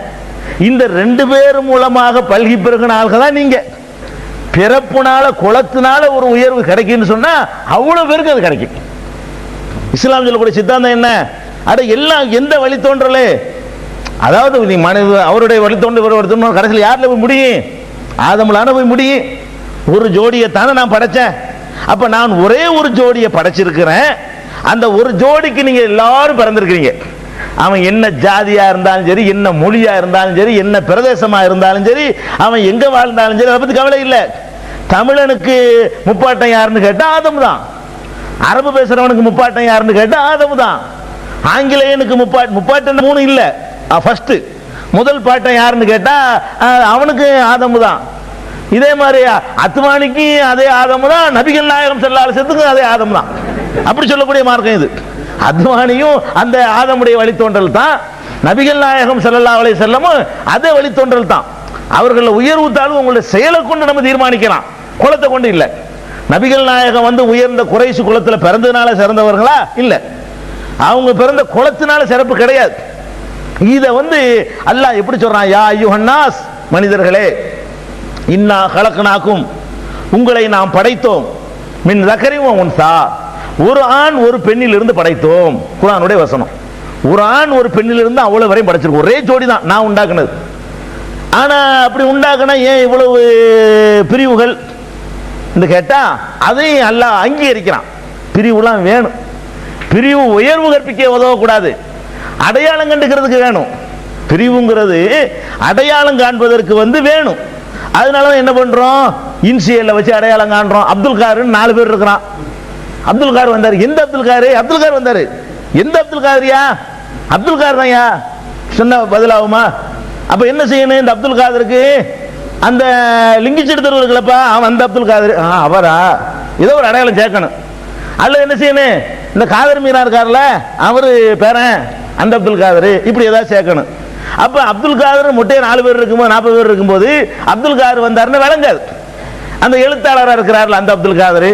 S1: இந்த ரெண்டு பேர் மூலமாக பல்கி பெருகின ஆள்கள் தான் நீங்க. பிறப்புனால குளத்தினால ஒரு உயர்வு கிடைக்குன்னு சொன்னா அவ்வளவு பேருக்கு அது கிடைக்கும். இஸ்லாம் சொல்லக்கூடிய சித்தாந்தம் என்ன? அட எல்லாம் எந்த வழி தோன்றலே, அதாவது நீ மனித அவருடைய வழி தோன்று கடைசியில் யாரில் போய் முடியும்? ஆதம்லான போய் முடியும். ஒரு ஜோடியை தானே நான் படைச்சேன். அப்ப நான் ஒரே ஒரு ஜோடியை படைச்சிருக்கிறேன். அந்த ஒரு ஜோடிக்கு நீங்க எல்லாரும் பிறந்திருக்கிறீங்க. அவன் என்ன ஜாதியா இருந்தாலும் சரி, என்ன மொழியா இருந்தாலும் சரி, என்ன பிரதேசமா இருந்தாலும் சரி, அவன் எங்க வாழ்ந்தாலும் சரி, அதை பத்தி கவலை இல்லை. தமிழனுக்கு முப்பாட்டம் யாருன்னு கேட்டா ஆதம் தான். அரபு பேசுறவனுக்கு முப்பாட்டம் யாருன்னு கேட்டா ஆதம் தான். ஆங்கிலேயனுக்கு முப்பாட்டம் 3 இல்ல, ஃபர்ஸ்ட் முதல் பாட்டம் யாருன்னு கேட்டா அவனுக்கு ஆதம் தான். இதே மாதிரி அத்மானிக்கு அதே ஆதம் தான், நபிகள் நாயகம் ஸல்லல்லாஹு அலைஹி வஸல்லம் அதே ஆதம் தான். அப்படி சொல்லக்கூடிய மார்க்கம் இது. அத்மானியும் அந்த ஆதமுடைய வழித்தோன்றல் தான், நபிகள் நாயகம் ஸல்லல்லாஹு அலைஹி வஸல்லம் அதே வழித்தோன்றல் தான். அவர்கள உயர்வு தாழ்வு உங்களுடைய செயலை கொண்டு நம்ம தீர்மானிக்கலாம், குலத்தை கொண்டு இல்லை. நபிகள் நாயகம் வந்து உயர்ந்த குறைஷ் குலத்தில் பிறந்ததுனால சிறந்தவர்களா? இல்லை, அவங்க பிறந்த குலத்தினால சிறப்பு கிடையாது. இதை வந்து அல்லாஹ் எப்படி சொல்றான்? யா அய்யுஹன்னாஸ், மனிதர்களே, இன்னா கலக்னாக்கும், உங்களை நாம் படைத்தோம், மின் ஸக்கரின் வ உன்ஸா, ஒரு ஆண் ஒரு பெண்ணில் இருந்து படைத்தோம். குர்ஆனுடைய வசனம். ஒரு ஆண் ஒரு பெண்ணில் இருந்து அவ்வளவு வரையும் படைச்சிருக்கோம். ஒரே ஜோடி தான் நான் உண்டாக்குனது. ஆனா அப்படி உண்டாக்குனா ஏன் இவ்வளவு பிரிவுகள் என்று கேட்டா அதையும் அல்லாஹ் அங்கீகரிக்கிறான். பிரிவுலாம் வேணும். பிரிவு உயர்வு கற்பிக்க உதவக்கூடாது, அடையாளம் கண்டுக்கிறதுக்கு வேணும். பிரிவுங்கிறது அடையாளம் காண்பதற்கு வந்து வேணும். அதனால என்ன பண்றோம்? இன்சியல்ல வச்சு அடையாளம் காண்றோம். அப்துல் காருன்னு 4 பேர் இருக்கிறான். அப்துல் கார் வந்தாரு. எந்த அப்துல் காரு? அப்துல் கார் வந்தாரு. எந்த அப்துல் காரியா? அப்துல் கார் தான் யா சொன்ன பதிலாகுமா? அப்ப என்ன செய்யணும்? இந்த அப்துல் காதருக்கு அந்த லிங்கிச்செடுத்தர் இருக்குல்லப்பா, அவன் அந்த அப்துல் காதர், அவரா, ஏதோ ஒரு அடையாளம் சேர்க்கணும். அல்ல என்ன செய்யணும்? இந்த காதர் மீரா இருக்கார்ல, அவரு பேரன் அந்த அப்துல் காதர், இப்படி ஏதாவது சேர்க்கணும். அப்ப அப்துல் காதர் மொட்டையை 4 பேர் இருக்கும்போது 40 பேர் இருக்கும்போது அப்துல் காதர் வந்தாருன்னு விளங்காது. அந்த எழுத்தாளராக இருக்கிறார்ல அந்த அப்துல் காதர்,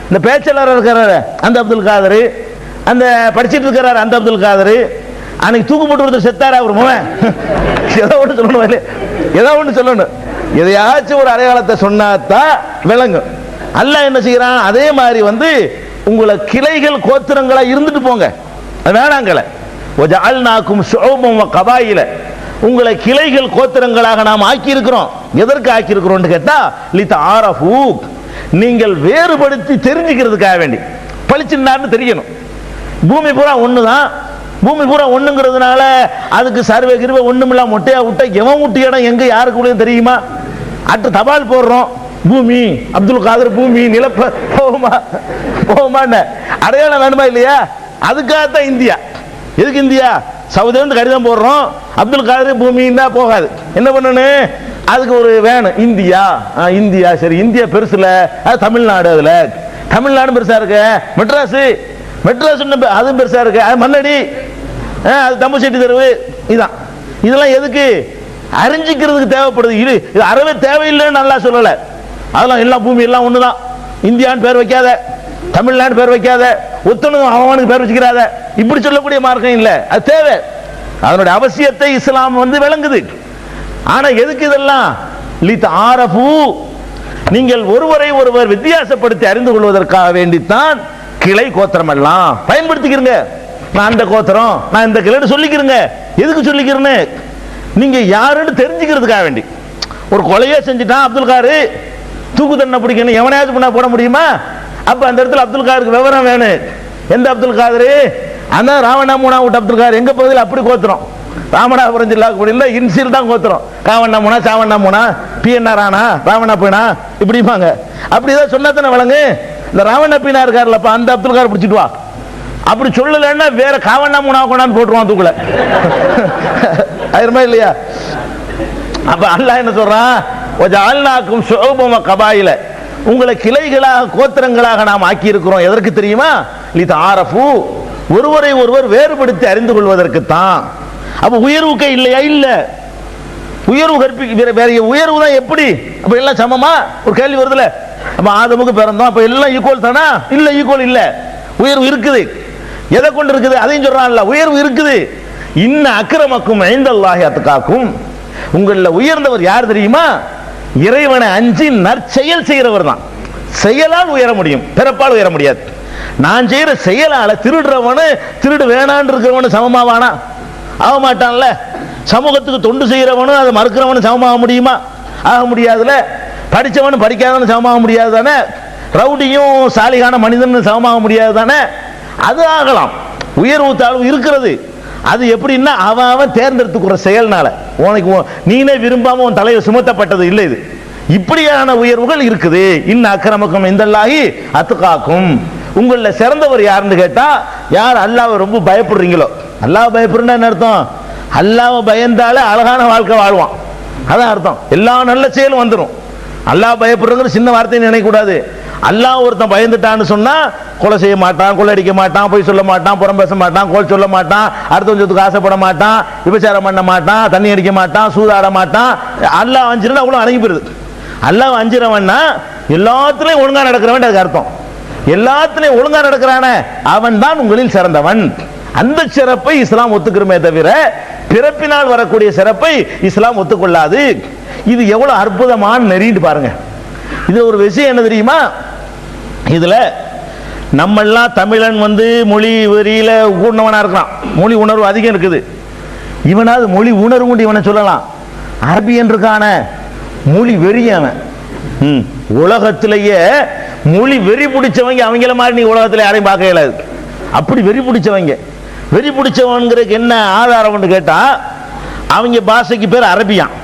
S1: இந்த பேச்சாளராக இருக்கிறாரு அந்த அப்துல் காதர், அந்த படிச்சுட்டு இருக்கிறாரு அந்த அப்துல் காதர், அன்னைக்கு தூக்கு போட்டு ஒருத்தர் செத்தாரா அவர் மகன், ஏதோ ஒன்று சொல்லணும், ஏதோ ஒன்று சொல்லணும், எதையாச்சும் ஒரு அடையாளத்தை சொன்னாதான் விளங்கும். அல்லாஹ் என்ன செய்யறான், அதே மாதிரி உங்களை கிளைகள் கோத்திரங்களா இருந்துட்டு போங்க, அது வேணாங்கள. வஜஅல்நாக்கும் ஷுஉபன் வ கபாயில, உங்களை கிளைகள் கோத்திரங்களாக நாம் ஆக்கி இருக்கிறோம். எதற்கு ஆக்கி இருக்கிறோம் கேட்டா லிதஆரஃபு, நீங்கள் வேறுபடுத்தி தெரிஞ்சுக்கிறதுக்காக வேண்டி, பளிச்சுன்னான்னு தெரியணும். பூமி பூரா ஒண்ணுதான், பூமி பூரா ஒண்ணுங்கிறதுனால அதுக்கு சர்வே கிருவே ஒண்ணுமில்லாம் மொட்டையா விட்டா எவன் விட்டு இடம் எங்க யாருக்கு தெரியுமா? அட்டு தபால் போடுறோம், பூமி அப்துல் காதர் பூமி நிலப்ப போகுமா போகுமா, அடையாளம் வேணுமா இல்லையா? அதுக்காகத்தான் இந்தியா. எதுக்கு இந்தியா? சவுதியிலிருந்து கடிதம் போடுறோம், அப்துல் காதர் பூமின்னா போகாது, என்ன பண்ணணும், அதுக்கு ஒரு வேணும் இந்தியா. இந்தியா சரி, இந்தியா பெருசுல, அது தமிழ்நாடு, அதுல தமிழ்நாடு பெருசா இருக்கு, மெட்ராஸ் மெட்ராஸ் அதுவும் பெருசா இருக்கு, அது மண்ணடி, அது தம்புசெட்டி தெருவு, இதான். இதெல்லாம் எதுக்கு? அறிஞ்சிக்கிறதுக்கு தேவைப்படுது. இது அறவே தேவையில்லைன்னு நல்லா சொல்லல. அதெல்லாம் எல்லா பூமி எல்லாம் ஒண்ணுதான், இந்தியான்னு பேர் வைக்காத, தமிழ்நாடு பேர் வைக்காத, ஒத்தனும் அவனுக்கு பேர் வச்சுக்கிறாத, இப்படி சொல்லக்கூடிய மார்க்கம் இல்லை. அது தேவை, அதனுடைய அவசியத்தை இஸ்லாம் விளங்குது. ஆனா எதுக்கு இதெல்லாம்? லிதஆரஃபு, நீங்கள் ஒருவரை ஒருவர் வித்தியாசப்படுத்தி அறிந்து கொள்வதற்காக வேண்டித்தான் கிளை கோத்திரம் எல்லாம் பயன்படுத்திக்கிறங்க. நான் அந்த கோத்திரம், நான் இந்த கிளைன்னு சொல்லிக்கிறேங்க. எதுக்கு சொல்லிக்கிறேன்னு, நீங்க யாருன்னு தெரிஞ்சுக்கிறதுக்காக வேண்டி. ஒரு கொலையே செஞ்சுட்டான் அப்துல் காரு, தூக்கு தண்டனை பிடிக்கணும், எவனையாச்சும் பண்ணா போட முடியுமா? அப்ப அந்த இடத்துல அப்துல் காருக்கு விவரம் வேணும். எந்த அப்துல் காதரு? அந்த ராவணாமுனா விட்டு அப்துல் கார் எங்க பகுதியில் அப்படி கோத்திரம், ராமநாதபுரம் ஜில்லாக்கு இன்சில் தான் கோத்திரம். காவண்ணாமுனா, சாவண்ணாமுனா, பிஎன்ஆர் ராணா, ராவணா பீனா, இப்படிப்பாங்க. அப்படிதான் சொன்னா தானே விளங்கு. இந்த ராவண பீனா இருக்காருல்லப்ப, அந்த அப்துல் கார் பிடிச்சிட்டு வா, அப்படி சொல்லலன்னா வேற காவண்ணாமுனா கொண்டாந்து போட்டுருவான் தூக்குல, ஆயிருமா இல்லையா? அப்ப அல்லாஹ் என்ன சொல்றான், வஜஅல்நாக்கும் ஷுஉபன் வ கபாயில, உங்களை கிளைகளாக கோத்திரங்களாக நாம் ஆக்கி இருக்கிறோம். எதற்கு தெரியுமா? லிதஆரஃபு, ஒருவரை ஒருவர் வேறுபடுத்தி அறிந்து கொள்வதற்கு தான். அப்ப உயர்வுக்கே இல்லையா? இல்ல. உயர்வு வேற உயர்வு தான் எப்படி? அப்ப எல்லாம் சமமா? ஒரு கேள்வி வருதுல. அப்ப ஆதமுக்கு பிறந்தோம், அப்ப எல்லாம் ஈக்குவல் தானா? இல்ல, ஈக்குவல் இல்ல. உயர்வு இருக்குது. எதை கொண்டு இருக்குது? அதையும் சொல்றான்ல, உயர்வு இருக்குது. இன்ன அக்ரமக்கும் இன்தல்லாஹி அத்காக்கும், உங்கள உயர்ந்தவர் யார் தெரியுமா? இறைவனை அஞ்சி நற்செயல் செய்கிறவர் தான். செயலால் உயர முடியும், பிறப்பால் உயர முடியாது. நான் செய்யற செயலால திருடுறவனு, திருடு வேணான் இருக்கிறவனு சமமாவானா? ஆக மாட்டான்ல. சமூகத்துக்கு தொண்டு செய்யறவனு அதை மறுக்கிறவனு சமமாக முடியுமா? ஆக முடியாதுல. படிச்சவனு படிக்காதவனு சமமாக முடியாது தானே. ரவுடியும் சாலிகான மனிதன் சமமாக முடியாது தானே. அது ஆகலாம். உயர்வு தாழ்வு இருக்கிறது. அது எப்படின்னா அவன் தேர்ந்தெடுத்துக்கிற செயல்னால, உனக்கு நீனே விரும்பாம உன் தலையை சுமத்தப்பட்டது இல்லை. இது இப்படியான உயர்வுகள் இருக்குது. இன்ன அக்ரமக்கும் இன்தல்லாஹி அத்காக்கும், உங்கள சிறந்தவர் யாருன்னு கேட்டா, யார் அல்லாஹ்வை ரொம்ப பயப்படுறீங்களோ. அல்லாஹ் பயப்படுறா என்ன அர்த்தம்? அல்லாஹ்வை பயந்தாலே அழகான வாழ்க்கை வாழ்வான், அதான் அர்த்தம். எல்லா நல்ல செயலும் வந்துடும். அல்லாஹ் பயப்படுறங்கிற சின்ன வார்த்தையை நினைக்க கூடாது. அல்லாஹ் ஒருத்தன் பயந்துட்டான்னு சொன்னா கொலை செய்ய மாட்டான், கொள்ளடிக்க மாட்டான், பொய் சொல்ல மாட்டான், புறம் பேச மாட்டான், கோல் சொல்ல மாட்டான், அடுத்த சொத்துக்கு ஆசைப்பட மாட்டான், விபச்சாரம் பண்ண மாட்டான், தண்ணி அடிக்க மாட்டான், சூதாட மாட்டான். அல்லாஹ் அஞ்சிருந்தா அவ்வளவு அடங்கி போயிருது. அல்லாஹ் அஞ்சிரவன்னா எல்லாத்துலயும் ஒழுங்கா நடக்கிறவன், அதுக்கு அர்த்தம். எல்லாத்துலயும் ஒழுங்கா நடக்கிறான அவன் தான் உங்களில் சிறந்தவன். அந்த சிறப்பை இஸ்லாம் ஒத்துக்கிறமே தவிர பிறப்பினால் வரக்கூடிய சிறப்பை இஸ்லாம் ஒத்துக்கொள்ளாது. இது எவ்வளவு அற்புதமான நெறின்னு பாருங்க. இது ஒரு விஷயம் என்ன தெரியுமா? இதுல நம்மெல்லாம் தமிழன் மொழி வெறியில கூடவனா இருக்கான், மொழி உணர்வு அதிகம் இருக்குது. இவனாவது மொழி உணர்வு இவனை சொல்லலாம். அரபியன் இருக்கான மொழி வெறியவன். உலகத்திலேயே மொழி வெறி பிடிச்சவங்க அவங்கள மாதிரி நீ உலகத்துல யாரையும் பார்க்க இயலாது. அப்படி வெறி பிடிச்சவங்க. வெறி பிடிச்சவங்கிறதுக்கு என்ன ஆதாரம் கேட்டா, அவங்க பாஷைக்கு பேர் அரபியான்.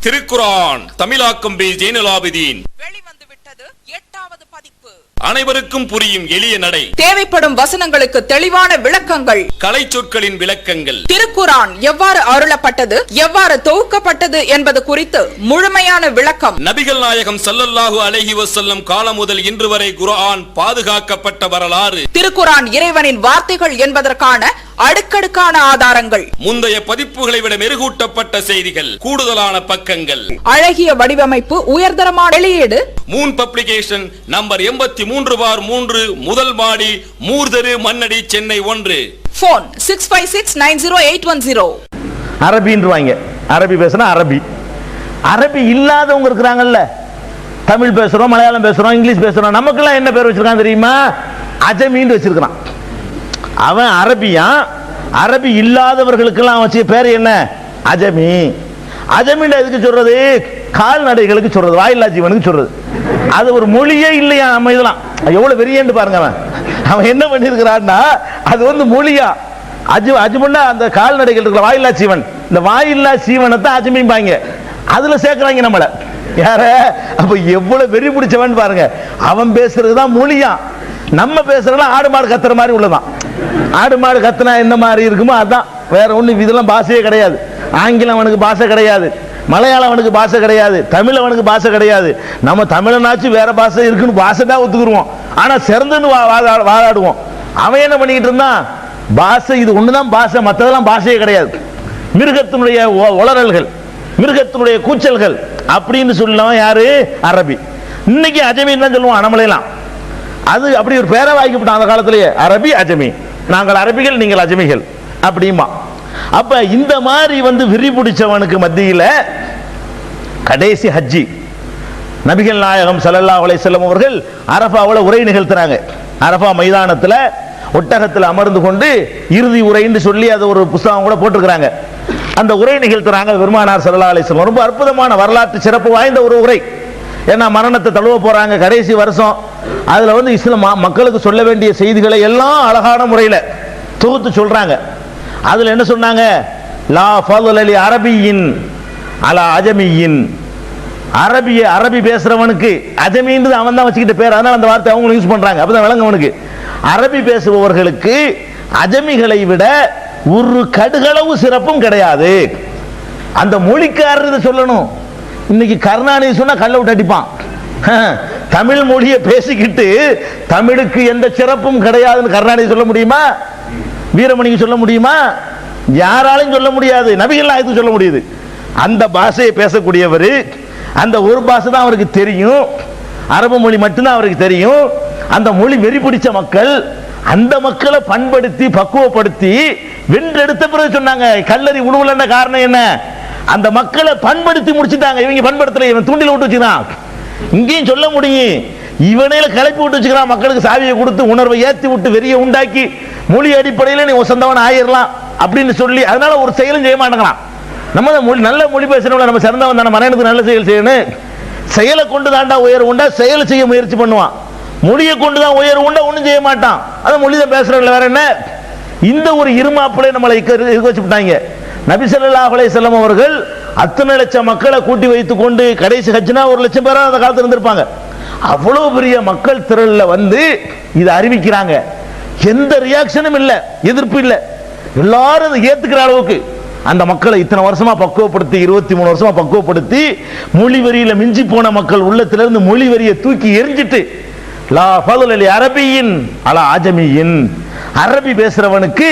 S2: திருக்குரான் தமிழாக்கம் பி ஜெய்னுல் ஆபிதீன்
S3: வெளிவந்து விட்டது 8வது பதிப்பு.
S2: அனைவருக்கும் புரியும் எளிய நடை,
S3: தேவைப்படும் வசனங்களுக்கு தெளிவான விளக்கங்கள்,
S2: கலை சொற்களின் விளக்கங்கள்,
S3: திருக்குரான் எவ்வாறு அருளப்பட்டது, எவ்வாறு தொகுக்கப்பட்டது என்பது குறித்து முழுமையான விளக்கம்.
S2: நபிகள் நாயகம் ஸல்லல்லாஹு அலைஹி வஸல்லம் காலம் முதல் இன்று வரை குர்ஆன் பாதுகாக்கப்பட்ட வரலாறு,
S3: திருக்குரான் இறைவனின் வார்த்தைகள் என்பதற்கான அடுக்கடுக்கான ஆதாரங்கள்,
S2: முந்தைய பதிப்புகளை விட மெருகூட்டப்பட்ட செய்திகள், கூடுதலான பக்கங்கள்,
S3: அழகிய வடிவமைப்பு, உயர்தரமான வெளியீடு.
S2: மூன் பப்ளிகேஷன் நம்பர் 83/3, முதல் மாடி, மூர்தரு, மண்ணடி, சென்னை 1.
S3: போன் 65690810.
S1: அரபின்றுவாங்க. அரபி பேசுனா அரபி. அரபி இல்லாதவங்க இருக்கிறாங்கல்ல, தமிழ் பேசுறோம், மலையாளம் பேசுறோம், இங்கிலீஷ் பேசுறோம். நமக்கெல்லாம் என்ன பேர் வச்சிருக்கான் தெரியுமா? அஜமின்னு வச்சிருக்கான். அவன் அரபியான். அரபி இல்லாதவர்களுக்கெல்லாம் வச்சு பேர் என்ன? அஜமி. அஜமின் எதுக்கு சொல்றது? கால்நடைகளுக்கு சொல்றது, வாயில்லா ஜீவனுக்கு சொல்றது. அது ஒரு மொழியே இல்லையா நம்ம இதெல்லாம். எவ்வளவு வெறியேன்னு பாருங்க. அவன் என்ன பண்ணிருக்கிறான்னா, அது வந்து மொழியா. அஜ்முன்னா அந்த கால்நடைகள் இருக்கிற வாயில்லா ஜீவன். இந்த வாயில்லா ஜீவனத்தை அஜமிம்பாங்க. அதுல சேர்க்கிறாங்க நம்மள. யார? அப்ப எவ்வளவு வெறி பிடிச்சவன் பாருங்க. அவன் பேசுறதுதான் மொழியா. நம்ம பேசுறதுலாம் ஆடு மாடு கத்துற மாதிரி உள்ளதான். ஆடு மாடு கத்துனா என்ன மாதிரி இருக்குமோ அதான். வேற ஒண்ணு இதெல்லாம் பாஷையே கிடையாது. ஆங்கிலம் அவனுக்கு பாஷை கிடையாது, மலையாளம் அவனுக்கு பாஷை கிடையாது, தமிழ் அவனுக்கு பாஷை கிடையாது. நம்ம தமிழனாச்சு வேற பாஷை இருக்குன்னு பாஷை தான் ஒத்துக்குருவோம். ஆனா சிறந்துன்னு வாழாடுவோம். அவன் என்ன பண்ணிக்கிட்டு இருந்தான்? பாஷை இது ஒண்ணுதான் பாஷை, மற்றதெல்லாம் பாஷையே கிடையாது. மிருகத்தினுடைய உளறல்கள், மிருகத்தினுடைய கூச்சல்கள் அப்படின்னு சொல்லலாம். யாரு? அரபி. இன்னைக்கு அஜமின்னு தான் சொல்லுவோம் நம்மளையெல்லாம். அது அப்படி ஒரு பேரை வாங்கிவிட்டான் அந்த காலத்திலேயே. அரபி, அஜமி. நாங்கள் அரபிகள், நீங்கள் அஜமிகள் அப்படிமா. அப்ப இந்த மாதிரி வந்து விரி பிடிச்சவனுக்கு மத்தியில கடைசி ஹஜ்ஜி நபிகள் நாயகம் ஸல்லல்லாஹு அலைஹி வஸல்லம் அவர்கள் அரஃபாவுல உரை நிகழ்த்துறாங்க. அரஃபா மைதானத்துல ஒட்டகத்தில் அமர்ந்து கொண்டு இறுதி உரைன்னு சொல்லி அது ஒரு புத்தகம் கூட போட்டிருக்கிறாங்க. அந்த உரை நிகழ்த்துறாங்க பெருமானார் ஸல்லல்லாஹு அலைஹி வஸல்லம். ரொம்ப அற்புதமான வரலாற்று சிறப்பு வாய்ந்த ஒரு உரை. ஏன்னா மரணத்தை தழுவ போறாங்க, கடைசி வருஷம். அதுல வந்து இஸ்லாம் மக்களுக்கு சொல்ல வேண்டிய செய்திகளை எல்லாம் அழகான முறையில தொகுத்து சொல்றாங்க. அதுல என்ன சொன்னாங்க? லா ஃபضل அரபியின் அலா அஜமியின். அரபி பேசுறவனுக்கு அஜமின்றது அவன் தான் வச்சுக்கிட்ட பேர். அதனால அந்த வார்த்தை அவங்க யூஸ் பண்றாங்க. அப்பதான் விளங்க அவனுக்கு. அரபி பேசுபவர்களுக்கு அஜமிகளை விட ஒரு கடுகளவு சிறப்பும் கிடையாது. அந்த மொழிக்காரர் சொல்லணும். இன்னைக்கு கருணாநிதி சொன்னா கல்ல விட்டு அடிப்பான். தமிழ் மொழியை பேசிக்கிட்டு தமிழுக்கு எந்த சிறப்பும் கிடையாதுன்னு கருணாநிதி சொல்ல முடியுமா? வீரமணிக்கு சொல்ல முடியுமா? யாராலையும் சொல்ல முடியாது. நபிகள் நாயகத்துக்கு சொல்ல முடியுது. அந்த பாஷையை பேசக்கூடியவர், அந்த ஒரு பாஷை தான் அவருக்கு தெரியும், அரபு மொழி மட்டும்தான் அவருக்கு தெரியும். அந்த மொழி வெறி பிடிச்ச மக்கள், அந்த மக்களை பண்படுத்தி பக்குவப்படுத்தி வென்றெடுத்த பிறகு சொன்னாங்க கல்லறி உணவுல காரணம் என்ன? அந்த மக்களை பண்படுத்தி முடிச்சுட்டாங்க. இவங்க பண்படுத்தல, இவன் தூண்டில விட்டு வச்சுக்கிறான். இங்கேயும் சொல்ல முடியும், இவனையில கிளப்பி விட்டு வச்சுக்கிறான். மக்களுக்கு சாவியை கொடுத்து உணர்வை ஏற்றி விட்டு வெறியை உண்டாக்கி மொழி அடிப்படையில் நீ சொந்தவன் ஆயிரலாம் அப்படின்னு சொல்லி, அதனால ஒரு செயலும் செய்ய மாட்டேங்கிறான். நம்ம மொழி நல்ல மொழி பேசுறவங்க நம்ம சிறந்தவன் தானே, மனிதனுக்கு நல்ல செயல் செய்யணும். செயலை கொண்டு தாண்டா உயர்வு உண்டா, செயல் செய்ய முயற்சி பண்ணுவான். மொழியை கொண்டு தான் உயர்வு உண்டா, ஒன்றும் செய்ய மாட்டான். அதான் மொழி தான் பேசுறவங்கள வேற என்ன. இந்த ஒரு இருமாப்பிளை நம்மளை இருக்க வச்சு விட்டாங்க. நபி ஸல்லல்லாஹு அலைஹி வஸல்லம் அவர்கள் அத்தனை லட்சம் மக்களை கூட்டி வைத்துக் கொண்டு கடைசி ஹஜ்னா 1 லட்சம் பேரா அந்த காலத்தில் இருந்திருப்பாங்க. அவ்வளவு பெரிய மக்கள் திரள்ல வந்து இதை அறிவிக்கிறாங்க. எந்த ரியாக்ஷனும் இல்ல, எதிர்ப்பு இல்ல. எல்லாரும் ஏத்துக்கிற அளவுக்கு அந்த மக்களை இத்தனை வருஷமா பக்குவப்படுத்தி, 23 வருஷமா பக்குவப்படுத்தி, மொழி வரியில மிஞ்சி போன மக்கள் உள்ளத்திலிருந்து மொழி வரியை தூக்கி எரிஞ்சிட்டு லா ஃபضل அரபியின் அலா அஜமியின். அரபி பேசுறவனுக்கு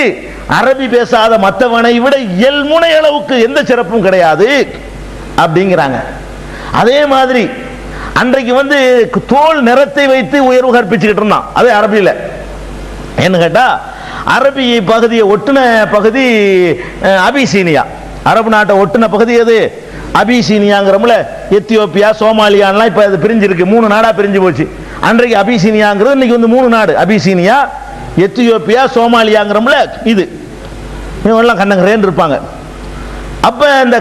S1: அரபி பேசாத மற்றவனை விட இயல்முனை அளவுக்கு எந்த சிறப்பும் கிடையாது அப்படிங்கிறாங்க. அதே மாதிரி அன்றைக்கு வந்து தோல் நிறத்தை வைத்து உயர்வு கற்பிச்சுக்கிட்டு இருந்தான். அதே அரபியில என்ன கேட்டா, அரபி பகுதியை ஒட்டுன பகுதி அபிசீனியா. அரபு நாட்டை ஒட்டுன பகுதி எது? அபிசீனியாங்கிறோம்ல. எத்தியோப்பியா, சோமாலியான்லாம் இப்ப அது பிரிஞ்சிருக்கு, 3 நாடா பிரிஞ்சு போச்சு. அன்றைக்கு அபிசீனியாங்கிறது இன்னைக்கு வந்து 3 நாடு. அபிசீனியா, எத்தியோப்பியா, சோமாலியாங்கிறோம்ல. இது இவங்கெல்லாம் கண்ணங்கரேன்னு இருப்பாங்க. அப்ப இந்த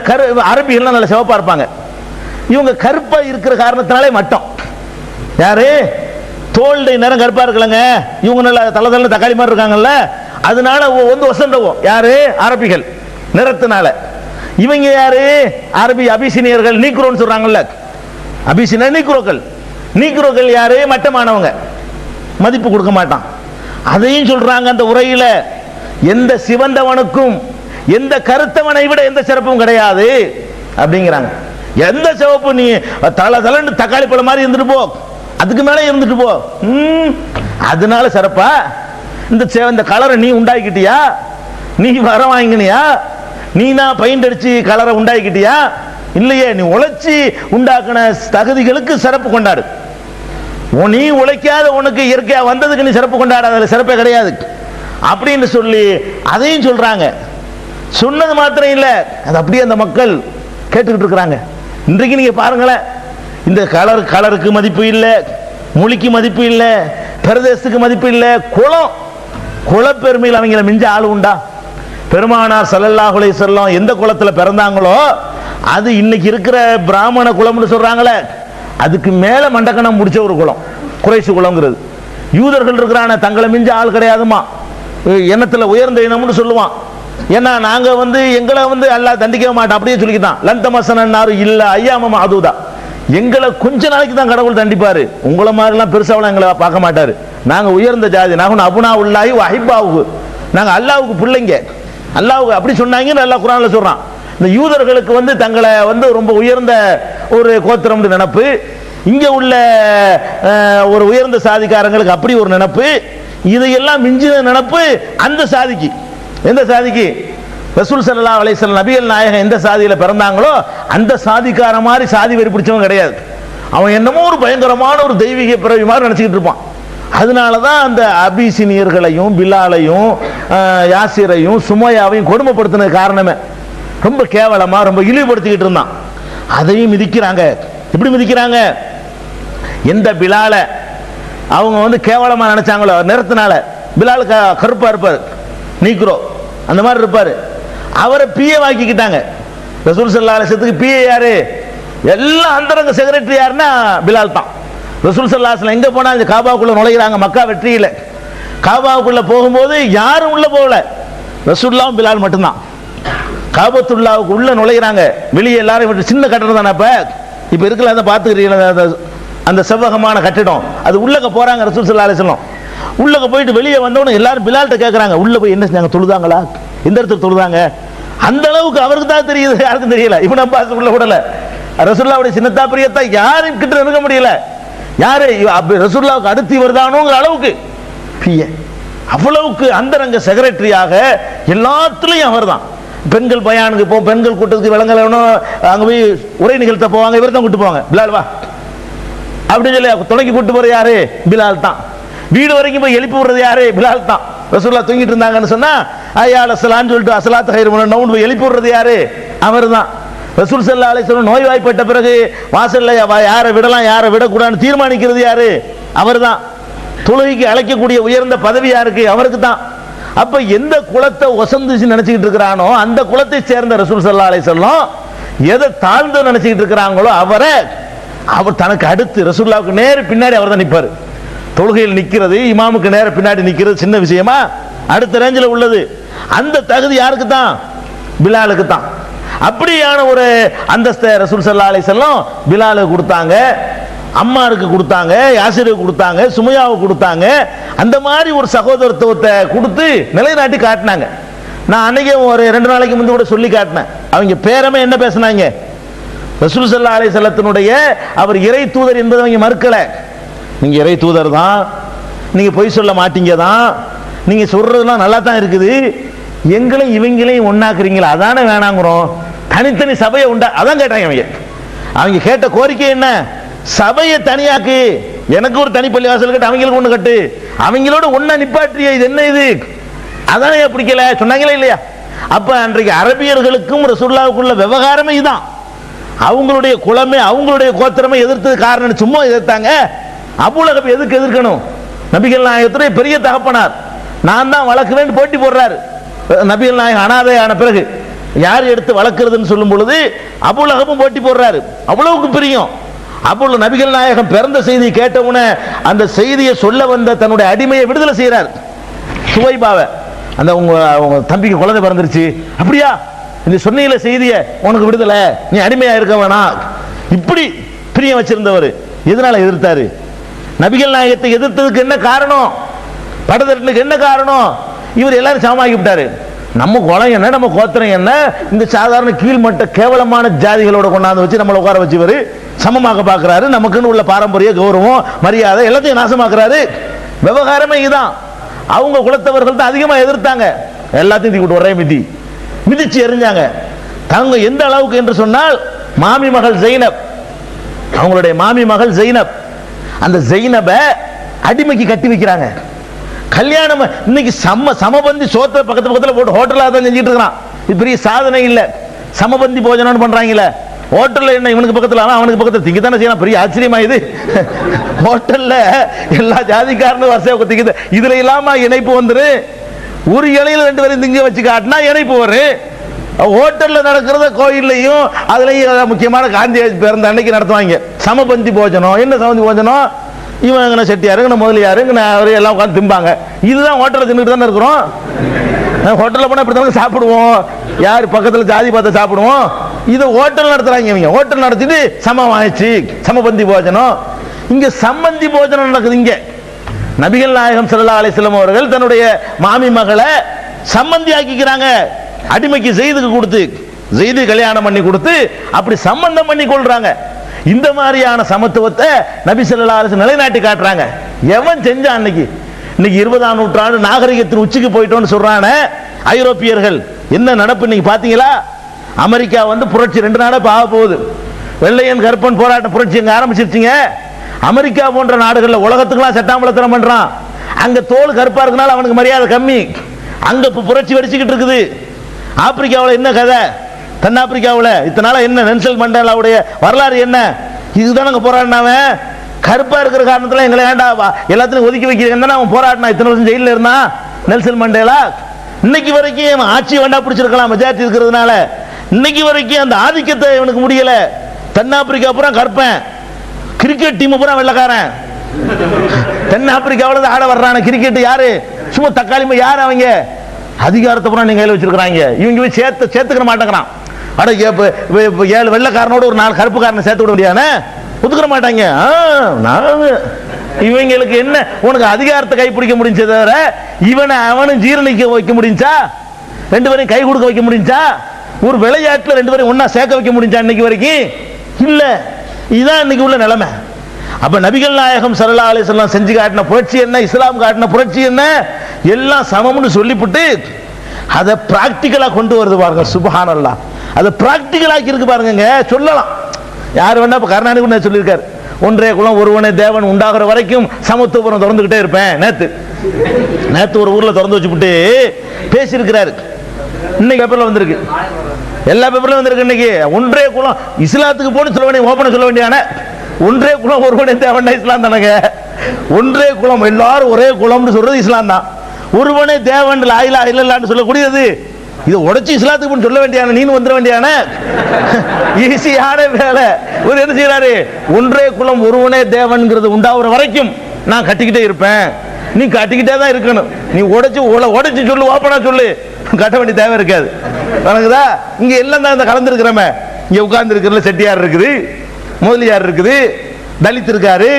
S1: அரபிகள்லாம் நல்ல சிவப்பா இருப்பாங்க. இவங்க கருப்பா இருக்கிற காரணத்தினாலே மட்டும் யாரு தோல்டை நேரம் கருப்பா இருக்கலங்க, இவங்க நல்ல தலை தலை தக்காளி மாதிரி இருக்காங்கல்ல, அதனால வந்து வசந்தவோம் யாரு அரபிகள் நிறத்தினால. இவங்க யாரு அரபி அபிசீனியர்கள், நீக்ரோன்னு சொல்றாங்கல்ல. அபிசீனியர் நீக்ரோக்கள். நீக்ரோக்கள் யாரு மட்டமானவங்க. மதிப்பு கொடுக்க மாட்டான். அதையும் சொல்றாங்க அந்த உரையில, எந்த சிவந்தவனுக்கும் எந்த கருத்தவனை விட எந்த சிறப்பும் கிடையாது அப்படிங்கிறாங்க. எந்த சிவப்பு நீ தலன்னு தக்காளி பழம் மாதிரி இருந்துட்டு போ, அதுக்கு மேல இருந்துட்டு போ, அதனால சிறப்பா? இந்த கலரை நீ உண்டாக்கிட்டியா? நீ வர வாங்கினியா? நீ நான் பெயிண்ட் அடிச்சு கலரை உண்டாக்கிட்டியா? இல்லையே, நீ உழைச்சி உண்டாக்குன தகுதிகளுக்கு சிறப்பு கொண்டாடு. நீ உழைக்காத உனக்கு இயற்கையா வந்ததுக்கு நீ சிறப்பு கொண்டாட, அதுல சிறப்பே கிடையாது அப்படின்னு சொல்லி அதையும் சொல்றாங்க. சொன்னது மாத்திரம் இல்ல, அது அப்படியே அந்த மக்கள் கேட்டுக்கிட்டு இருக்கிறாங்க. இன்றைக்கு நீங்க பாருங்களேன், இந்த கலருக்கு மதிப்பு இல்லை, மொழிக்கு மதிப்பு இல்லை, பிரதேசத்துக்கு மதிப்பு இல்லை, குலப்பெருமையில் அவங்கள மிஞ்ச ஆளு உண்டா? பெருமானார் ஸல்லல்லாஹு அலைஹி வஸல்லம் எந்த குலத்துல பிறந்தாங்களோ அது இன்னைக்கு இருக்கிற பிராமண குலம்னு சொல்றாங்களே, அதுக்கு மேல மண்டக்கணம் முடிச்ச ஒரு குலம் குறைஷ் குலம்ங்கிறது. யூதர்கள் இருக்கிறான தங்களை மிஞ்ச ஆள் கிடையாதுமா, எண்ணத்துல உயர்ந்த இனம்னு சொல்லுவான். ஏன்னா நாங்க எங்களை அல்லாஹ் தண்டிக்க மாட்டோம் அப்படியே சொல்லிக்கிட்டான். லந்தமசனாரு இல்ல ஐயாம அதுதா, எங்களை கொஞ்ச நாளைக்கு தான் கடவுள் தண்டிப்பாரு, உங்களை மாதிரிலாம் பெருசாவெல்லாம் எங்களை பார்க்க மாட்டாரு. நாங்க உயர்ந்த ஜாதி, நாங்க அபுனா உள்ளாஹி வஹிப்பாவுக்கு, நாங்க அல்லாஹ்வுக்கு பிள்ளைங்க, அல்லாஹ்வுக்கு அப்படி சொன்னாங்கன்னு அல்லாஹ் குர்ஆன்ல சொல்றான். இந்த யூதர்களுக்கு தங்களை ரொம்ப உயர்ந்த ஒரு கோத்திரம்னு நினைப்பு, இங்க உள்ள ஒரு உயர்ந்த சாதிக்காரங்களுக்கு அப்படி ஒரு நினைப்பு, இதையெல்லாம் மிஞ்சின நினைப்பு அந்த சாதிக்கு. எந்த சாதிக்கு? ரசூல் ஸல்லல்லாஹு அலைஹி வஸல்லம் நபிகள் நாயகம் எந்த சாதியில பிறந்தாங்களோ அந்த சாதிக்கார மாதிரி சாதி வெறி பிடிச்சவன் கிடையாது. அவன் என்னமோ ஒரு பயங்கரமான ஒரு தெய்வீக பிறவி மாதிரி நினைச்சுக்கிட்டு இருப்பான். அதனாலதான் அந்த அபிசீனியர்களையும் பிலாலையும் யாசிரையும் சுமையாவையும் கொடுமைப்படுத்தின காரணமே ரொம்ப கேவலமா ரொம்ப இழிவுபடுத்திக்கிட்டு இருந்தான். அதையும் மிதிக்கிறாங்க. எப்படி மிதிக்கிறாங்க? எந்த பிலால அவங்க கேவலமா நினைச்சாங்களோ நிறத்தினால, பிலால் கருப்பா இருப்பாரு, நீக்ரோ அந்த மாதிரி இருப்பாரு, அவரை பிஏ வாக்கிக்கிட்டாங்க. ரசூல் ஸல்லல்லாஹு அலைஹி வஸல்லம் பிஏ யாரு? எல்லாம் அந்தரங்க செக்ரட்டரி யாருன்னா பிலால் தான். ரசூல் ஸல்லல்லாஹு அலைஹி வஸல்லம் எங்க போனா காபாவுக்குள்ள நுழைகிறாங்க, மக்கா வெற்றியில காபாவுக்குள்ள போகும்போது யாரும் உள்ள போகல, ரசூலுல்லாஹ் பிலால் மட்டும்தான். காபத்துல்லாவுக்கு உள்ள நுழைகிறாங்க, வெளியே எல்லாரும் விட்டு, சின்ன கட்டடம் தானே இப்ப இருக்கல, அதை பார்த்துக்கிறீங்களா அந்த செவ்வகமான கட்டிடம், அது உள்ளக போறாங்க ரசூல் ஸல்லல்லாஹு அலைஹி வஸல்லம். உள்ளக போயிட்டு வெளியே வந்தவொடனே எல்லாரும் பிலால்கிட்ட கேட்கறாங்க, உள்ள போய் என்ன செஞ்சாங்க, தொழுதாங்களா, எந்த இடத்துல தொழுதாங்க? அந்த அளவுக்கு அவருக்கு தான் தெரியுது, யாருக்கும் தெரியல. இப்னு அப்பாஸ் உள்ள விடல, ரசூலுல்லாஹ்வுடைய சின்னத்தா பிரியத்தா யாரும் கிட்ட நெருங்க முடியல. யாரு ரசூலுல்லாஹ்வுக்கு அடுத்து வருதானோங்கிற அளவுக்கு அவ்வளவுக்கு அந்தரங்க செக்ரட்டரியாக எல்லாத்துலயும் அவர் தான். பெண்கள் பயானுக்கு போ, பெண்கள் கூட்டத்துக்கு விளங்கலன்னு அங்க போய் உரை நிகழ்த்த போவாங்க, இவர் தான் கூட்டு போவாங்க, பிலால் வா அப்படின்னு சொல்லி தொடங்கி கூட்டு போற யாரு? பிலால் தான். வீடு வரைக்கும் போய் எழுப்பி விடுறது யாரு? பிலால் தான். ரசூலுல்லாஹ் தூங்கிட்டு இருந்தாங்கன்னு சொன்னா ஐயா அஸ்ஸலான்னு சொல்லிட்டு அஸ்ஸலாத்து கைரு மினன் நௌம் போய் எழுப்பி விடுறது யாரு? அவர் தான். ரசூல் ஸல்லல்லாஹு அலைஹி வஸல்லம் நோய்வாய்ப்பட்ட பிறகு வாசல்ல யாரை விடலாம் யாரை விடக்கூடாதுன்னு தீர்மானிக்கிறது யாரு? அவர் தான். தொழுகைக்கு அழைக்கக்கூடிய உயர்ந்த பதவி யாருக்கு? அவருக்கு தான். அப்ப எந்த குலத்தை ஒசந்துச்சு நினைச்சுக்கிட்டு இருக்கிறானோ அந்த குலத்தை சேர்ந்த ரசூல் ஸல்லல்லாஹு அலைஹி வஸல்லம் எதை தாழ்ந்து நினைச்சுக்கிட்டு இருக்கிறாங்களோ அவர் தனக்கு அடுத்து ரசூலுல்லாஹ்வுக்கு நேர பின்னாடி அவர் தான் நிற்பாரு. தொழுகையில் நிற்கிறது, இமாமுக்கு நேர பின்னாடி நிற்கிறது சின்ன விஷயமா? அடுத்த ரேஞ்சில் உள்ளது. அந்த தகுதி யாருக்கு தான்? பிலாலுக்கு தான். அப்படியான ஒரு அந்தஸ்தை ரசூல் ஸல்லல்லாஹு அலைஹி வஸல்லம் பிலாலுக்கு கொடுத்தாங்க, அம்மாருக்கு கொடுத்தாங்க, யாசிருக்கு கொடுத்தாங்க, சுமையாவுக்கு கொடுத்தாங்க. அந்த மாதிரி ஒரு சகோதரத்துவத்தை கொடுத்து நிலைநாட்டி காட்டினாங்க. நான் அன்னைக்கு ஒரு 2 நாளைக்கு முந்தைய கூட சொல்லி காட்டினேன். அவங்க பேரமே என்ன பேசினாங்க? ரசூல் ஸல்லல்லாஹு அலைஹி வஸல்லத்தினுடைய அவர் இறை தூதர் என்பதை அவங்க மறுக்கல. நீங்க இறை தூதர் தான், நீங்க பொய் சொல்ல மாட்டீங்க தான், நீங்க சொல்றதுலாம் நல்லா தான் இருக்குது, எங்களையும் இவங்களையும் ஒன்னாக்குறீங்களா, அதானே வேணாங்கிறோம், தனித்தனி சபையை உண்டா, அதான் கேட்டாங்க. அவங்க கேட்ட கோரிக்கை என்ன? சபையை தனியாக்கு, எனக்கு ஒரு தனி பள்ளி வாசல் கட்டு, அவங்களுக்கு ஒண்ணு கட்டு, அவங்களோட ஒன்னா நிப்பாற்றிய, இது என்ன இது, அதானே பிடிக்கல சொன்னாங்களே இல்லையா? அப்ப அன்றைக்கு அரபியர்களுக்கும் ரசூலுல்லாஹ்வுக்குள்ள விவகாரமே இதுதான். அவங்களுடைய குலமே அவங்களுடைய கோத்திரமே எதிர்த்தது காரணம் சும்மா எதிர்த்தாங்க. அபூலஹப் எதுக்கு எதிர்க்கணும்? நபிகள் நாயகத்துடைய பெரிய தகப்பனார், நான் தான் வளர்க்குவேன் போட்டி போடுறாரு. நபிகள் நாயகம் அனாதையான பிறகு யார் எடுத்து வளர்க்கிறதுன்னு சொல்லும் பொழுது அபூலஹபும் போட்டி போடுறாரு. அவ்வளவுக்கு பிரியம். அப்பொழுது நபிகள் நாயகம் பிறந்த செய்தி கேட்டவுடனே அந்த செய்தியை சொல்ல வந்த தன்னுடைய அடிமையை விடுதலை செய்யறார். சுவைபாவை, அந்த உங்க தம்பிக்கு குழந்தை பிறந்துருச்சு, அப்படியா, இந்த சொன்னையில செய்திய உனக்கு விடுதலை, நீ அடிமையா இருக்க வேணாம், இப்படி பிரியம் வச்சிருந்தவர் எதனால எதிர்த்தாரு? நபிகள் நாயகத்தை எதிர்த்ததுக்கு என்ன காரணம்? படத்திற்கு என்ன காரணம்? இவர் எல்லாரும் சமமாக்கி விட்டாரு. நம்ம குலம் என்ன, நம்ம கோத்திரம் என்ன, இந்த சாதாரண கீழ்மட்ட கேவலமான ஜாதிகளோட கொண்டாந்து வச்சு நம்மளை உட்கார வச்சு இவர் சமமாக பார்க்கிறாரு. நமக்குன்னு உள்ள பாரம்பரிய கௌரவம் மரியாதை எல்லாத்தையும் நாசமாக்குறாரு. விவகாரமே இதுதான். அவங்க குலத்தவர்கள் தான் அதிகமாக எதிர்த்தாங்க. எல்லாத்தையும் தூக்கிட்டு ஒரே மிதிச்சு எறிஞ்சாங்க. தாங்க எந்த அளவுக்கு என்று சொன்னால், மாமி மகள் ஜெயினப், அவங்களுடைய மாமி மகள் ஜெயினப், அந்த ஜெயினபை அடிமைக்கு கட்டி வைக்கிறாங்க. கல்யாணம் இன்னைக்கு சமபந்தி சோத்த பக்கத்துல போட்டு ஹோட்டலாக தான் செஞ்சுட்டு இருக்கிறான். இது பெரிய சாதனை இல்லை. சமபந்தி போஜனம் பண்றாங்கல்ல, ஹோட்டல்ல என்ன இவனுக்கு பக்கத்துல அவனுக்கு பக்கத்துல திங்க தானே செய்யலாம். பெரிய ஆச்சரியமா இது. ஹோட்டல்ல எல்லா ஜாதிக்காரனும் வசதி திங்குது. இதுல இல்லாம இணைப்பு வந்துரு. ஒரு இலையில 2 பேரும் திங்க வச்சு காட்டினா இணைப்பு வரும். ஹோட்டல்ல நடக்கிறத கோயில்லையும் அதுலயும் முக்கியமான காந்தி பிறந்த அன்னைக்கு நடத்துவாங்க சமபந்தி போஜனம். என்ன சமபந்தி போஜனம்? இவங்க செட்டியாருங்க, முதலியாருங்க எல்லாம் உட்காந்து திம்பாங்க. இதுதான் ஹோட்டலில் தின்னுட்டு தானே இருக்கிறோம். ஹோட்டலில் போனால் இப்படி தானே சாப்பிடுவோம். யார் பக்கத்தில் ஜாதி பார்த்து சாப்பிடுவோம். இதை ஹோட்டல் நடத்துறாங்க இவங்க. ஹோட்டல் நடத்திட்டு சமமாயிடுச்சு சமபந்தி போஜனம். இங்க சம்பந்தி போஜனம் நடக்குது. இங்க நபிகள் நாயகம் ஸல்லல்லாஹு அலைஹி வஸல்லம் அவர்கள் தன்னுடைய மாமி மகளை சம்பந்தி ஆக்கிக்கிறாங்க. அடிமைக்கு செய்துக்கு கொடுத்து, செய்து கல்யாணம் பண்ணி கொடுத்து அப்படி சம்பந்தம் பண்ணி கொள்றாங்க. இந்த மாதிரியான சமத்துவத்தை நபி ஸல்லல்லாஹு அலைஹி வஸல்லம் நிலைநாட்டி காட்டுறாங்க. எவன் செஞ்சான்? இன்னைக்கு 20ஆம் நூற்றாண்டு நாகரிகத்தின் உச்சிக்கு போயிட்டோம்னு சொல்றானே ஐரோப்பியர்கள். என்ன நடப்பு இன்னைக்கு பாத்தீங்களா? அமெரிக்கா புரட்சி 2 நாளா ஆக போகுது. வெள்ளையன் கருப்பன் போராட்டம் புரட்சி அங்க ஆரம்பிச்சிருச்சுங்க. அமெரிக்கா போன்ற நாடுகளில் உலகத்துக்குலாம் சட்டாமலத்தனம் பண்றான். அங்க தோல் கருப்பா இருக்கனால அவனுக்கு மரியாதை கம்மி. அங்க புரட்சி வெடிச்சுக்கிட்டு இருக்குது. ஆப்பிரிக்காவில் என்ன கதை? தென்னாப்பிரிக்காவில் இத்தனால என்ன நெல்சன் மண்டேலாவுடைய வரலாறு என்ன? இதுதான் அங்கே போராடினவன். கருப்பா இருக்கிற காரணத்துல எங்களை ஏண்டா எல்லாத்தையும் ஒதுக்கி வைக்கிறேன் அவன் போராடினா. இத்தனை வருஷம் ஜெயிலில் இருந்தான் நெல்சன் மண்டேலா. இன்னைக்கு வரைக்கும் ஆட்சி வேண்டா பிடிச்சிருக்கலாம் மெஜாரிட்டி இருக்கிறதுனால. இன்னைக்கு வரைக்கும் அந்த ஆதிக்கத்தை இவனுக்கு முடியல. தென்னாப்பிரிக்கா பூரா கருப்பேன், கிரிக்கெட் டீம் பூரா வெள்ளக்காரன். தென்னாப்பிரிக்காவில் ஆட வர்றான கிரிக்கெட் யாரு? சும்மா தக்காளி யாரு? அவங்க அதிகாரத்தை பூரா நீங்க கையில் வச்சிருக்கிறாங்க. இவங்க சேர்த்துக்கிற மாட்டேங்கிறான். அட 7 வெள்ளக்காரனோட ஒரு 4 கருப்புக்காரனை சேர்த்து விட முடியாதுன்னு ஒத்துக்கிற மாட்டாங்க. இவங்களுக்கு என்ன, உனக்கு அதிகாரத்தை கைப்பிடிக்க முடிஞ்ச தவிர அவனும் ஜீரணிக்க வைக்க முடிஞ்சா? 2 பேரையும் கை கொடுக்க வைக்க முடிஞ்சா? ஒரு விளையாட்டுல 2 பேரையும் ஒன்னா சேர்க்க வைக்க முடிஞ்சா இன்னைக்கு வரைக்கும்? இல்ல. இதுதான் இன்னைக்கு உள்ள நிலைமை. அப்ப நபிகள் நாயகம் ஸல்லல்லாஹு அலைஹி வஸல்லம் செஞ்சு காட்டின புரட்சி என்ன, இஸ்லாம் காட்டின புரட்சி என்ன, எல்லாம் சமம்னு சொல்லிவிட்டு அதை பிராக்டிக்கலா கொண்டு வருது பாருங்க. சுப்ஹானல்லாஹ். அதை பிராக்டிக்கலாக்கி இருக்கு பாருங்க. சொல்லலாம் யார் வேணா. இப்ப கருணாநிதி சொல்லியிருக்காரு, ஒன்றே குலம் ஒருவனே தேவன் உண்டாகிற வரைக்கும் சமத்துவபுரம் திறந்துகிட்டே இருப்பேன். நேத்து ஒரு ஊர்ல திறந்து வச்சுட்டு பேசியிருக்கிறாரு. இன்னைக்கு பேப்பர்ல வந்திருக்கு, எல்லா பேப்பர்ல வந்திருக்கு. இன்னைக்கு ஒன்றே குலம் இஸ்லாத்துக்கு போன்னு சொல்ல வேண்டிய, ஓப்பன சொல்ல வேண்டியான ஒன்றே குலம் ஒருவனே தேவன் இஸ்லாம் தானங்க. ஒன்றே குலம் எல்லாரும் ஒரே குலம்னு சொல்றது இஸ்லாம் தான். ஒருவனே தேவன் லாயிலா இல்லல்லான்னு சொல்லக்கூடியது. இதை உடைச்சு இஸ்லாத்துக்கு சொல்ல வேண்டியான, நீனு வந்துட வேண்டியான ஈஸியான வேலை. ஒரு என்ன செய்யறாரு, ஒன்றே குலம் ஒருவனே தேவன்ங்கிறது உண்டாகிற வரைக்கும் நான் கட்டிக்கிட்டே இருப்பேன். நீ கட்டிக்கிட்டே தான் இருக்கணும். நீ உடைச்சு சொல்லு, ஓப்பனா சொல்லு, கட்ட வேண்டிய தேவை இருக்காது. வணங்குதா? இங்க எல்லாம் தான் இந்த கலந்துருக்கிறோமே. இங்க உட்கார்ந்து இருக்கிற செட்டியார் இருக்குது, முதலியார் இருக்குது, தலித் இருக்காரு,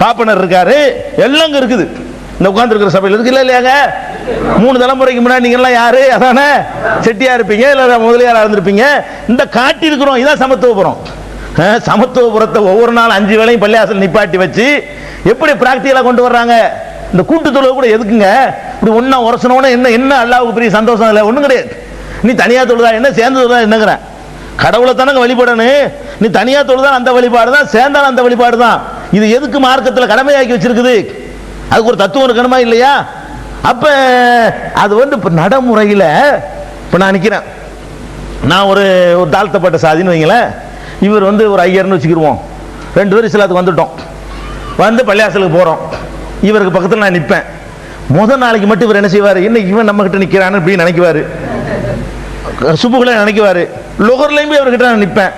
S1: பாப்பனர் இருக்காரு, எல்லாம் இருக்குது. இந்த உட்கார்ந்து இருக்கிற சபையில் இருக்கு. இல்ல இல்லையாங்க, 3 தலைமுறைக்கு முன்னாடி நீங்க எல்லாம் யாரு? அதானே செட்டியா இருப்பீங்க, இல்ல முதலியாரா இருந்திருப்பீங்க. இந்த காட்டி இருக்கிறோம். இதான் சமத்துவபுரம். சமத்துவபுரத்தை ஒவ்வொரு நாள் 5 வேளையும் பள்ளியாசல் நிப்பாட்டி வச்சு எப்படி பிராக்டிகலா கொண்டு வர்றாங்க. இந்த கூட்டு தொழுகை கூட எதுக்குங்க இப்படி ஒன்னா உரசனோட என்ன அல்லாஹ்வுக்கு பெரிய சந்தோஷம் இல்லை, ஒண்ணும் கிடையாது. நீ தனியா தொழுதா என்ன, சேர்ந்து தொழுதா என்னங்கிற, கடவுளை தானங்க வழிபடணும். நீ தனியா தொழுதா அந்த வழிபாடு தான், சேர்ந்தாலும் அந்த வழிபாடு தான். இது எதுக்கு மார்க்கத்தில் கடமையாக்கி வச்சிருக்குது? அதுக்கு ஒரு தத்துவம் இருக்கணுமா இல்லையா? அப்ப அது இப்ப நடைமுறையில் இப்ப நான் நிக்கிறேன், நான் ஒரு தாழ்த்தப்பட்ட சாதின்னு வைங்களேன். இவர் ஒரு ஐயர்னு வச்சுக்கிடுவோம். 2 பேரும் இஸ்லாத்துக்கு வந்துட்டோம். பள்ளியாசலுக்கு போறோம். இவருக்கு பக்கத்தில் நான் நிற்பேன். முதல் நாளைக்கு மட்டும் இவர் என்ன செய்வார், என்ன இவன் நம்ம கிட்ட நிற்கிறான்னு அப்படின்னு நினைக்குவாரு. சுப்புகளை நினைக்குவாரு. லொகர்லையும் போய் அவர்கிட்ட நான் நிற்பேன்.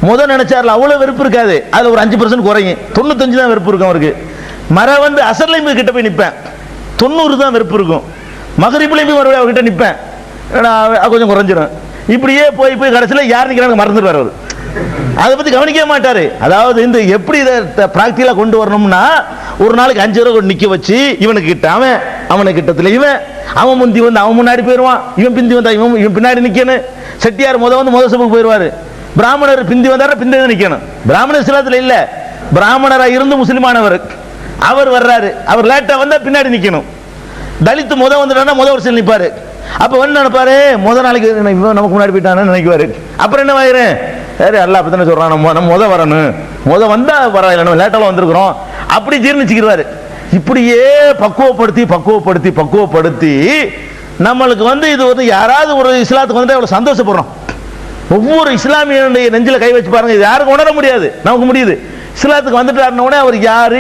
S1: முதல் நினைச்சார்ல அவ்வளவு வெறுப்பு இருக்காது, அது ஒரு 5% குறையும். 95 தான் வெறுப்பு இருக்கும் அவருக்கு. அசர்லையும் போய் கிட்ட போய் நிற்பேன், 90 தான் வெறுப்பு இருக்கும். மகரிப்புலையும் போய் மறுபடியும் அவர்கிட்ட நிற்பேன், கொஞ்சம் குறைஞ்சிடும். இப்படியே போய் கடைசியில் யார் நிற்கிறாங்க மறந்துடுவார் அவர். அதை பத்தி கவனிக்கவே மாட்டாரு. அதாவது இந்த எப்படி இதை பிராக்டிகலா கொண்டு வரணும்னா, ஒரு நாளைக்கு 5 ரூபா நிக்க வச்சு இவனுக்கு கிட்ட அவன், அவனுக்கு கிட்டத்துல இவன், அவன் முந்தி வந்து அவன் முன்னாடி போயிடுவான், இவன் பிந்தி வந்தா இவன் பின்னாடி நிக்கணும். செட்டியார் முத சபைக்கு போயிடுவாரு, பிராமணர் பிந்தி வந்தாரு பிந்தி நிக்கணும். பிராமணர் இஸ்லாத்துல இல்ல, பிராமணரா இருந்து முஸ்லிமானவர் அவர் வர்றாரு, அவர் லேட்டா வந்தா பின்னாடி நிக்கணும். தலித்து வந்துட்டாருன்னா வரிசையில் நிற்பாரு. அப்ப வந்து நினைப்பாரு, நாளைக்கு நமக்கு முன்னாடி போயிட்டான்னு நினைக்குவாரு. அப்புறம் என்ன ஆயிரும், சரி அல்ல அப்பதானே சொல்றான், நம்ம வரணும், வந்தா பரவாயில்ல, நம்ம லேட்டால வந்திருக்கிறோம் அப்படி ஜீர்ணிச்சுக்கிறாரு. இப்படியே பக்குவப்படுத்தி நம்மளுக்கு வந்து இது வந்து யாராவது ஒரு இஸ்லாத்துக்கு வந்து அவ்வளவு சந்தோஷப்படுறோம். ஒவ்வொரு இஸ்லாமியனுடைய நெஞ்சில கை வச்சு பாருங்க, இது யாருக்கும் உணர முடியாது, நமக்கு முடியுது. இஸ்லாத்துக்கு வந்துட்டாருன்னா அவர் யாரு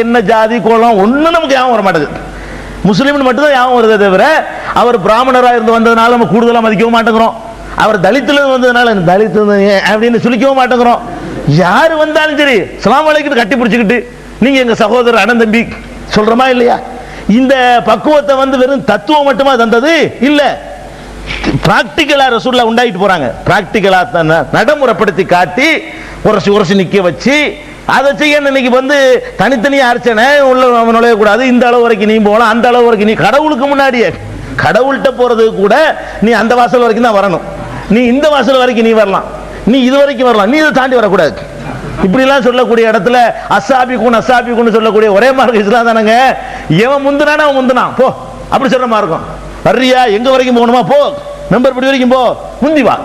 S1: என்ன ஜாதி கோலம் ஒன்னும் நமக்கு ஞாபகம் வர மாட்டேங்குது. முஸ்லீம்னு மட்டும் தான் ஞாபகம் வருதே தவிர, அவர் பிராமணராக இருந்து வந்ததுனால நம்ம கூடுதலாக மதிக்கவும் மாட்டேங்கிறோம், அவர் தலித்துல வந்ததுனால தலித்து அப்படின்னு சொல்லிக்கவும் மாட்டேங்கிறோம். யாரு வந்தாலும் சரி அஸ்ஸலாமு அலைக்கும் கட்டி பிடிச்சிக்கிட்டு நீங்க எங்க சகோதரர் அண்ணன் தம்பி சொல்றமா இல்லையா? இந்த பக்குவத்தை வந்து வெறும் தத்துவம் மட்டுமா தந்தது இல்ல, பிராக்டிகலா ரசூலுல்லாஹ் உண்டாயிட்டு போறாங்க. பிராக்டிகலா நடைமுறைப்படுத்தி காட்டி உரசி நிக்க வச்சு அதை செய்ய. இன்னைக்கு வந்து தனித்தனியா அர்ச்சனை உள்ள நுழைய கூடாது, இந்த அளவு வரைக்கும் நீ போகலாம், அந்த அளவு வரைக்கும் நீ கடவுளுக்கு முன்னாடியே கடவுள்கிட்ட போறது கூட நீ அந்த வாசல் வரைக்கும் தான் வரணும், நீ இந்த வாசல் வரைக்கும் நீ வரலாம், நீ இது வரைக்கும் வரலாம், நீ இதை தாண்டி வரக்கூடாது. இப்படி எல்லாம் சொல்லக்கூடிய இடத்துல அசாபிக்குன்னு சொல்லக்கூடிய ஒரே மார்க்கம் இஸ்லாம் தானங்க. எவன் முந்தினான அவன் முந்தினான் போ அப்படி சொல்ற மார்க்கம். வர்றியா எங்க வரைக்கும் போகணுமா போ, மெம்பர் படி வரைக்கும் போ, முந்தி வா.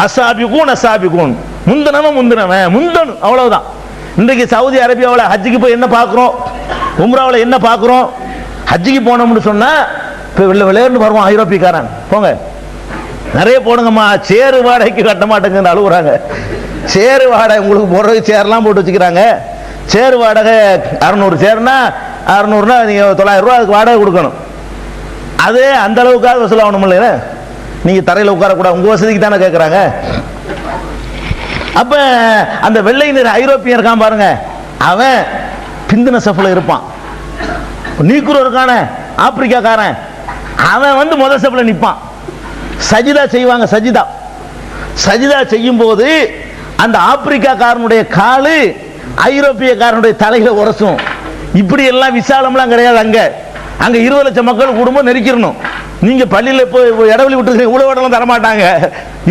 S1: அசாபிக்குன் முந்தனவன் முந்தணும், அவ்வளவுதான். இன்றைக்கு சவுதி அரேபியாவில் ஹஜ்ஜுக்கு போய் என்ன பார்க்கிறோம், உம்ராவில் என்ன பார்க்கிறோம். ஹஜ்ஜுக்கு போனோம்னு சொன்னா இப்போ விளையாண்டு வருவான் ஐரோப்பியக்காரன், போங்க நிறைய போடுங்கம்மா, சேரு வாடகைக்கு கட்ட மாட்டேங்கன்னு அழுகுறாங்க. சேரு வாடகை உங்களுக்கு போடுறது சேர்லாம் போட்டு வச்சுக்கிறாங்க. சேரு வாடகை 600 சேர்னா 600னா நீங்க 900 ரூபா அதுக்கு வாடகை கொடுக்கணும். அதே அந்த அளவுக்காக வசூல் ஆகணும் இல்லையா? நீங்க தரையில் உட்காரக்கூடாது, உங்க வசதிக்கு தானே கேட்கறாங்க. அப்ப அந்த வெள்ளை நிற ஐரோப்பியன் இருக்கான் பாருங்க, அவன் பிந்தின சஃப்ல இருப்பான். நீக்குற இருக்கான ஆப்பிரிக்காக்காரன், அவன் வந்து முதல் சஃப்ல நிற்பான். சஜிதா செய்வாங்க, சஜிதா செய்யும் போது அந்த ஆப்பிரிக்காக்காரனுடைய காலு ஐரோப்பியக்காரனுடைய தலையில உரசும். இப்படி எல்லாம் விசாலம்லாம் கிடையாது. அங்க 20 லட்சம் மக்கள் குடும்பம் நெருக்கிடணும். நீங்க பள்ளியில போய் இடவெளி விட்டு இவ்வளவு இடம் தரமாட்டாங்க,